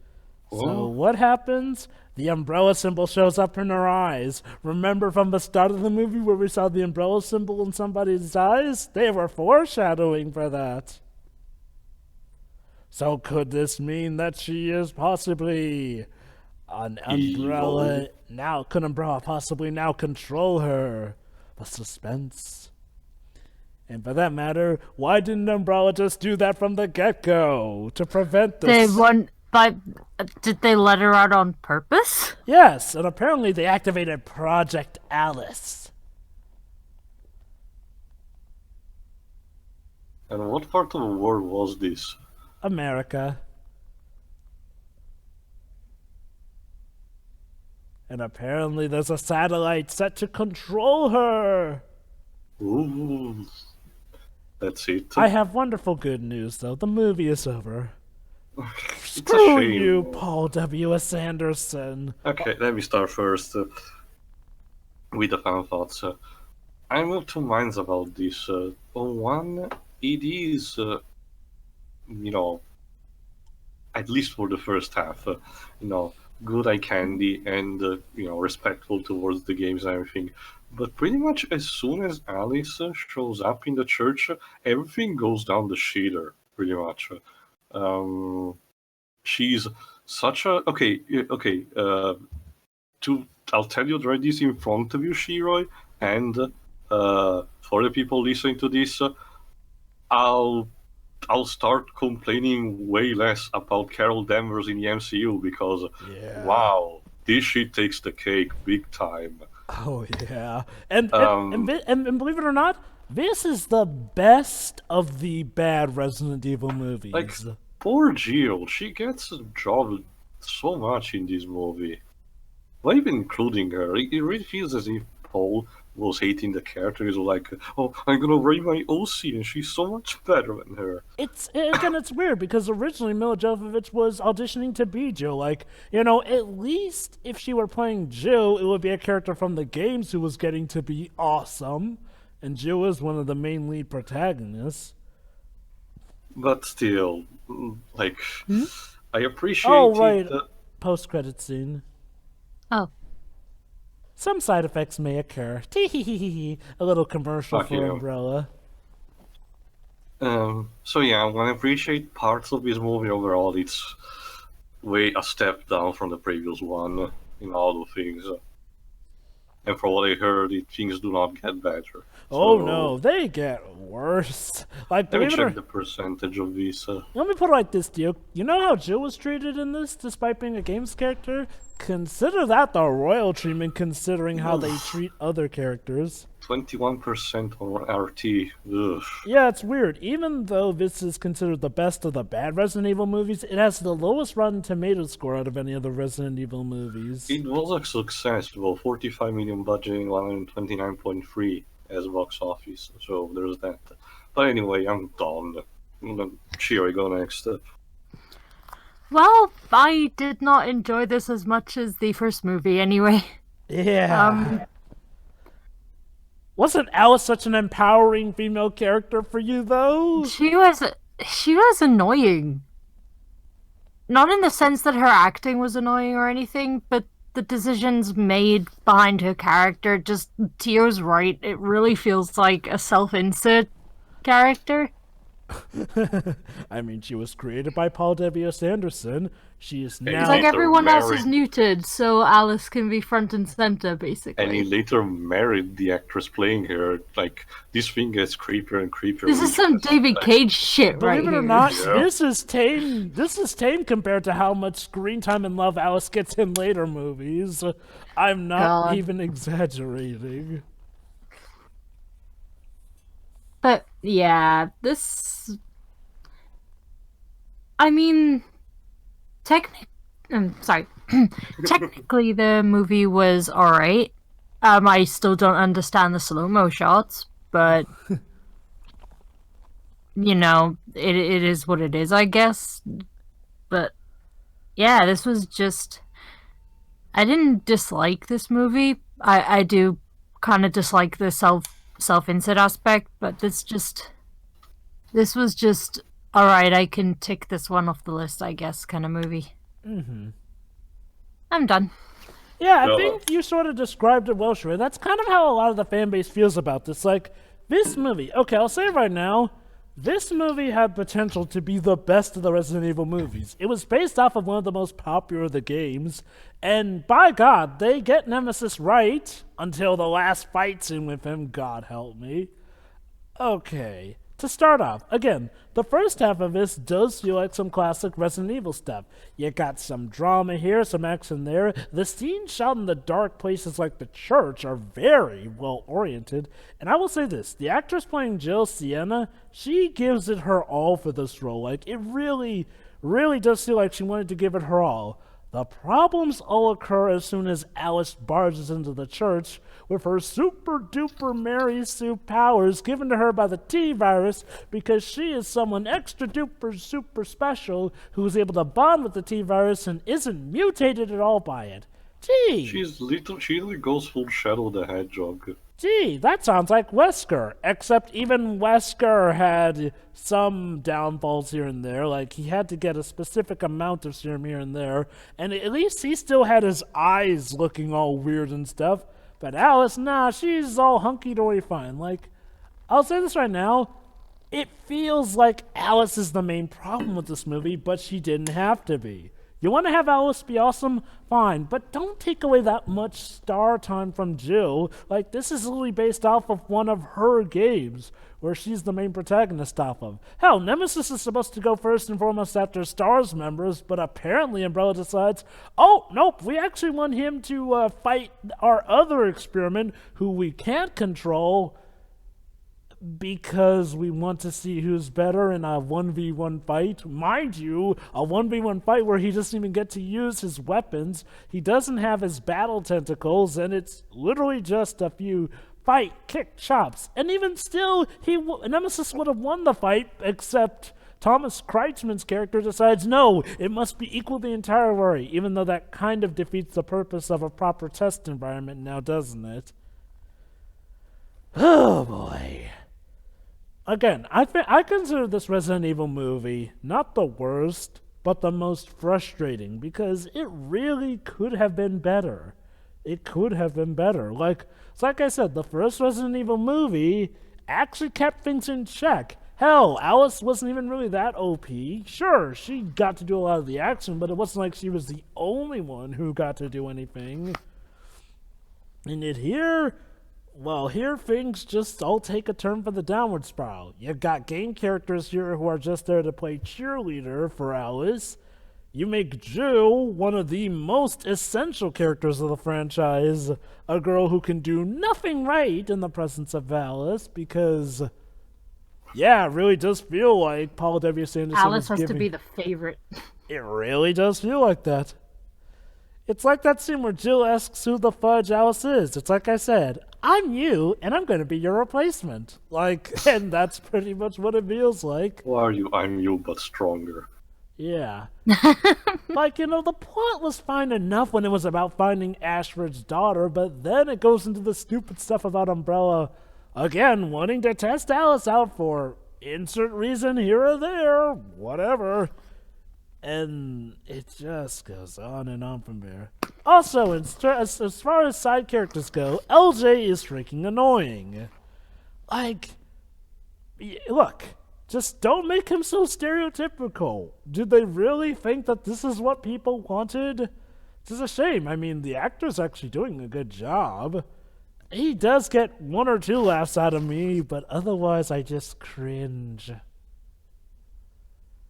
So Whoa. what happens? The umbrella symbol shows up in her eyes. Remember from the start of the movie where we saw the umbrella symbol in somebody's eyes? They were foreshadowing for that. So could this mean that she is possibly an umbrella? Evil. Now, could Umbrella possibly now control her? The suspense. And for that matter, why didn't Umbrella just do that from the get-go to prevent this? Did they let her out on purpose? Yes, and apparently they activated Project Alice. And what part of the world was this? America. And apparently there's a satellite set to control her. Ooh. That's it. I have wonderful good news, though. The movie is over. It's a Screw shame. you, Paul W.S. Anderson. Okay, let me start first with the fan thoughts. I'm of two minds about this. On one, it is, at least for the first half, good eye candy and, respectful towards the games and everything. But pretty much as soon as Alice shows up in the church, everything goes down the shitter, pretty much. She's such a... I'll tell you right this in front of you, Shiroi, and for the people listening to this, I'll start complaining way less about Carol Danvers in the MCU because, wow, this shit takes the cake big time. Oh, yeah. And believe it or not, this is the best of the bad Resident Evil movies. Like, poor Jill, she gets a job so much in this movie. Why even including her? It really feels as if Paul was hating the character. He's like, oh, I'm gonna write my OC and she's so much better than her. It's weird because originally Mila Jovovich was auditioning to be Jill. Like, at least if she were playing Jill, it would be a character from the games who was getting to be awesome. And Jill is one of the main lead protagonists. But still, like, I appreciate right. it. Post-credit scene. Oh. Some side effects may occur. Tee-hee-hee-hee. A little commercial Fuck for you. Umbrella. So yeah, when I appreciate parts of this movie overall, it's way a step down from the previous one in all the things. And from what I heard, things do not get better. Oh So, no, they get worse. Like, Let me believe it or check the percentage of these. let me put it like this, Duke. You know how Jill was treated in this, despite being a games character? Consider that the royal treatment, considering how they treat other characters. 21% on RT. Ugh. Yeah, it's weird. Even though this is considered the best of the bad Resident Evil movies, it has the lowest Rotten Tomatoes score out of any of the Resident Evil movies. It was a success, though. 45 million budgeting, 129.3 as box office. So there's that. But anyway, I'm done. Cheery, go next. Well, I did not enjoy this as much as the first movie anyway. Yeah. Wasn't Alice such an empowering female character for you, though? She was annoying. Not in the sense that her acting was annoying or anything, but the decisions made behind her character, just Tio's right. It really feels like a self-insert character. I mean, she was created by Paul W.S. Anderson. She is It's It's now. like later everyone else is married. neutered, so Alice can be front and center, And he basically. later married the actress playing her. Like, this thing gets creepier and creepier. This is some David Cage shit right Believe it or here. not, Yeah. this is tame. This is tame compared to how much screen time and love Alice gets in later movies. I'm not God. even exaggerating. But yeah, this. I mean, sorry. Technically, the movie was alright. I still don't understand the slow-mo shots, but you know, it is what it is, I guess. But yeah, this was just. I didn't dislike this movie. I do kind of dislike the self-insert aspect, but this was just alright. I can tick this one off the list, I guess, kind of movie. I'm done. Yeah, I Well, think you sort of described it well, Sheree. That's kind of how a lot of the fan base feels about this. Like, this movie, okay, I'll say it right now, this movie had potential to be the best of the Resident Evil movies. It was based off of one of the most popular of the games, and by God, they get Nemesis right until the last fight scene with him, God help me. Okay, to start off, again, the first half of this does feel like some classic Resident Evil stuff. You got some drama here, some action there. The scenes shot in the dark places like the church are very well oriented. And I will say this, the actress playing Jill Sienna, she gives it her all for this role. Like, it really, really does feel like she wanted to give it her all. The problems all occur as soon as Alice barges into the church with her super duper Mary Sue powers given to her by the T-Virus because she is someone extra duper super special who is able to bond with the T-Virus and isn't mutated at all by it. Gee, she literally goes full Shadow the Hedgehog. gee, that sounds like Wesker, except even Wesker had some downfalls here and there. Like, he had to get a specific amount of serum here and there, and at least he still had his eyes looking all weird and stuff. But Alice, nah, she's all hunky-dory fine. Like, I'll say this right now, it feels like Alice is the main problem with this movie, but she didn't have to be. You want to have Alice be awesome? Fine, but don't take away that much star time from Jill. Like, this is literally based off of one of her games, where she's the main protagonist off of. Hell, Nemesis is supposed to go first and foremost after STARS members, but apparently Umbrella decides, oh, nope, we actually want him to fight our other experiment, who we can't control, because we want to see who's better in a 1v1 fight. Mind you, a 1v1 fight where he doesn't even get to use his weapons. He doesn't have his battle tentacles, and it's literally just a few fight, kick, chops. And even still, Nemesis would have won the fight, except Thomas Kreitzman's character decides, no, it must be equal the entire way, even though that kind of defeats the purpose of a proper test environment now, doesn't it? Oh, boy. Again, I consider this Resident Evil movie not the worst, but the most frustrating, because it really could have been better. It could have been better. Like I said, the first Resident Evil movie actually kept things in check. Hell, Alice wasn't even really that OP. Sure, she got to do a lot of the action, but it wasn't like she was the only one who got to do anything. And here things just all take a turn for the downward spiral. You got game characters here who are just there to play cheerleader for Alice. You make Jill one of the most essential characters of the franchise, a girl who can do nothing right in the presence of Alice, because, yeah, it really does feel like Paul W.S. Anderson Alice was has to giving... be the favorite. It really does feel like that. It's like that scene where Jill asks who the fudge Alice is. It's like I said, I'm you, and I'm going to be your replacement. Like, and that's pretty much what it feels like. Who are you? I'm you, but stronger. Yeah. Like, the plot was fine enough when it was about finding Ashford's daughter, but then it goes into the stupid stuff about Umbrella, again, wanting to test Alice out for insert reason here or there, whatever. And it just goes on and on from there. Also, as far as side characters go, LJ is freaking annoying. Like, look, just don't make him so stereotypical. Did they really think that this is what people wanted? It's a shame. I mean, the actor's actually doing a good job. He does get one or two laughs out of me, but otherwise I just cringe.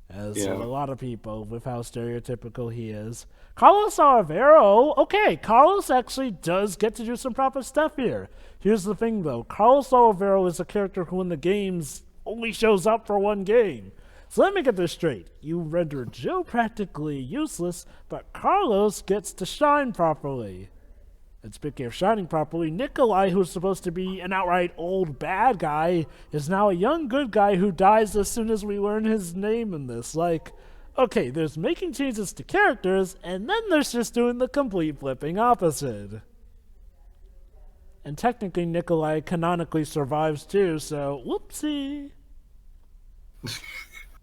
As a lot of people with how stereotypical he is. Carlos Olivero, okay, Carlos actually does get to do some proper stuff here. Here's the thing though, Carlos Olivero is a character who in the games only shows up for one game. So let me get this straight. You render Joe practically useless, but Carlos gets to shine properly. And speaking of shining properly, Nikolai, who's supposed to be an outright old bad guy, is now a young good guy who dies as soon as we learn his name in this. Like, okay, there's making changes to characters, and then there's just doing the complete flipping opposite. And technically, Nikolai canonically survives too, so whoopsie.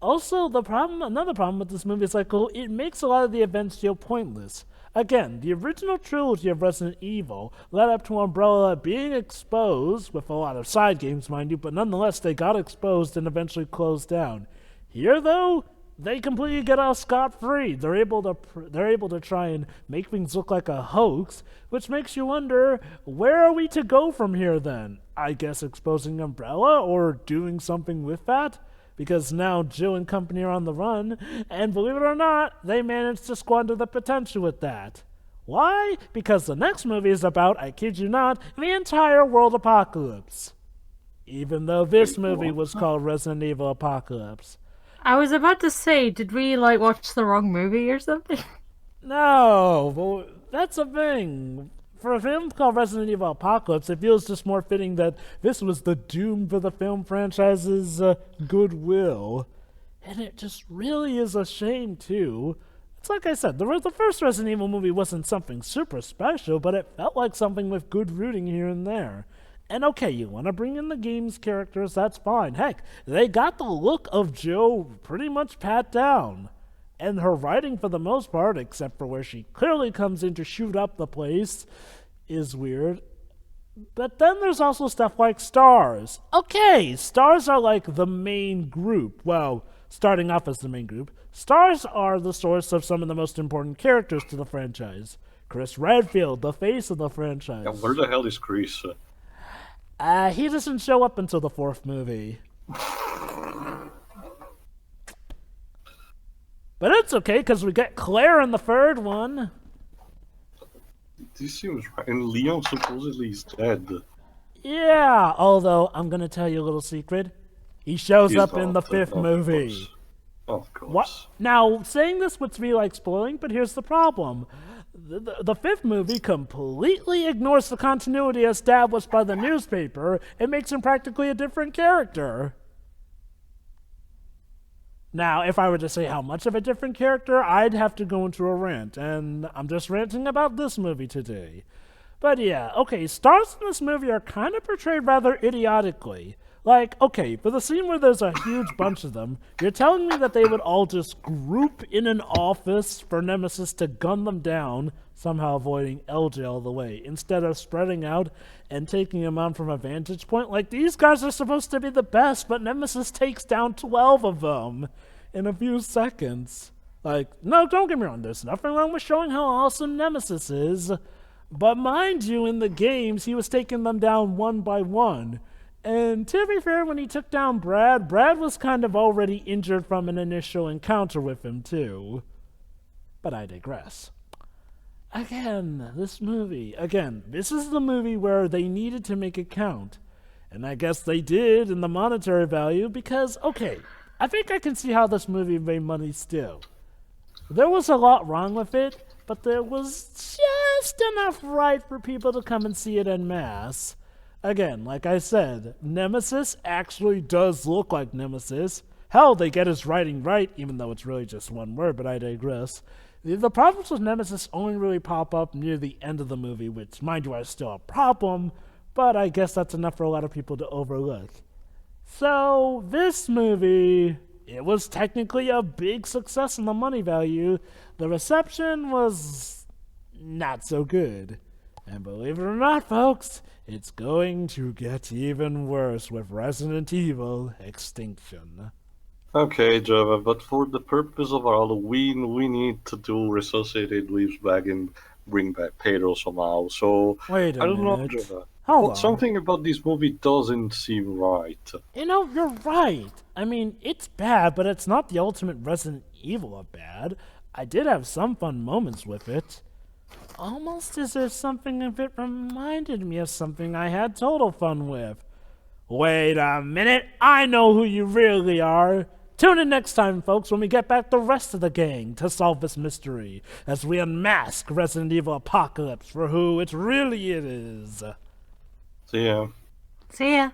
Also, another problem with this movie is like, well, it makes a lot of the events feel pointless. Again, the original trilogy of Resident Evil led up to Umbrella being exposed, with a lot of side games, mind you, but nonetheless, they got exposed and eventually closed down. Here, though, they completely get off scot-free. They're able to try and make things look like a hoax, which makes you wonder, where are we to go from here then? I guess exposing Umbrella or doing something with that? Because now Jill and company are on the run, and believe it or not, they managed to squander the potential with that. Why? Because the next movie is about, I kid you not, the entire world apocalypse. Even though this movie was called Resident Evil Apocalypse. I was about to say, did we, watch the wrong movie or something? No, well, that's the thing. For a film called Resident Evil Apocalypse, it feels just more fitting that this was the doom for the film franchise's goodwill. And it just really is a shame, too. It's like I said, the first Resident Evil movie wasn't something super special, but it felt like something with good rooting here and there. And okay, you want to bring in the game's characters, that's fine. Heck, they got the look of Jill pretty much pat down. And her writing, for the most part, except for where she clearly comes in to shoot up the place, is weird. But then there's also stuff like stars. Okay, stars are like the main group. Well, starting off as the main group. Stars are the source of some of the most important characters to the franchise. Chris Redfield, the face of the franchise. Yeah, where the hell is Chris? He doesn't show up until the fourth movie. But it's okay, because we get Claire in the third one. This seems right. And Leon supposedly is dead. Yeah, although I'm going to tell you a little secret. He shows He's up in the not, fifth movie. Of course. What? Now, saying this would be like spoiling, but here's the problem. The fifth movie completely ignores the continuity established by the newspaper and makes him practically a different character. Now, if I were to say how much of a different character, I'd have to go into a rant, and I'm just ranting about this movie today. But yeah, okay, stars in this movie are kind of portrayed rather idiotically. Like, okay, for the scene where there's a huge bunch of them, you're telling me that they would all just group in an office for Nemesis to gun them down, somehow avoiding LJ all the way, instead of spreading out and taking him on from a vantage point? Like, these guys are supposed to be the best, but Nemesis takes down 12 of them in a few seconds. Like, no, don't get me wrong, there's nothing wrong with showing how awesome Nemesis is, but mind you, in the games, he was taking them down one by one. And to be fair, when he took down Brad was kind of already injured from an initial encounter with him, too. But I digress. Again, this is the movie where they needed to make it count. And I guess they did in the monetary value because, okay, I think I can see how this movie made money still. There was a lot wrong with it, but there was just enough right for people to come and see it en masse. Again, like I said, Nemesis actually does look like Nemesis. Hell, they get his writing right, even though it's really just one word, but I digress. The problems with Nemesis only really pop up near the end of the movie, which, mind you, are still a problem, but I guess that's enough for a lot of people to overlook. So, this movie, it was technically a big success in the money value. The reception was not so good. And believe it or not, folks, it's going to get even worse with Resident Evil Extinction. Okay, Java, but for the purpose of our Halloween, we need to do Resuscitate Leaves back and bring back Pedro somehow. So, Wait a I don't know, minute. Java. Hold But on. something about this movie doesn't seem right. You know, you're right. I mean, it's bad, but it's not the ultimate Resident Evil of bad. I did have some fun moments with it. Almost as if something of it reminded me of something I had total fun with. Wait a minute, I know who you really are. Tune in next time, folks, when we get back the rest of the gang to solve this mystery, as we unmask Resident Evil Apocalypse for who it really is. So, yeah. See ya.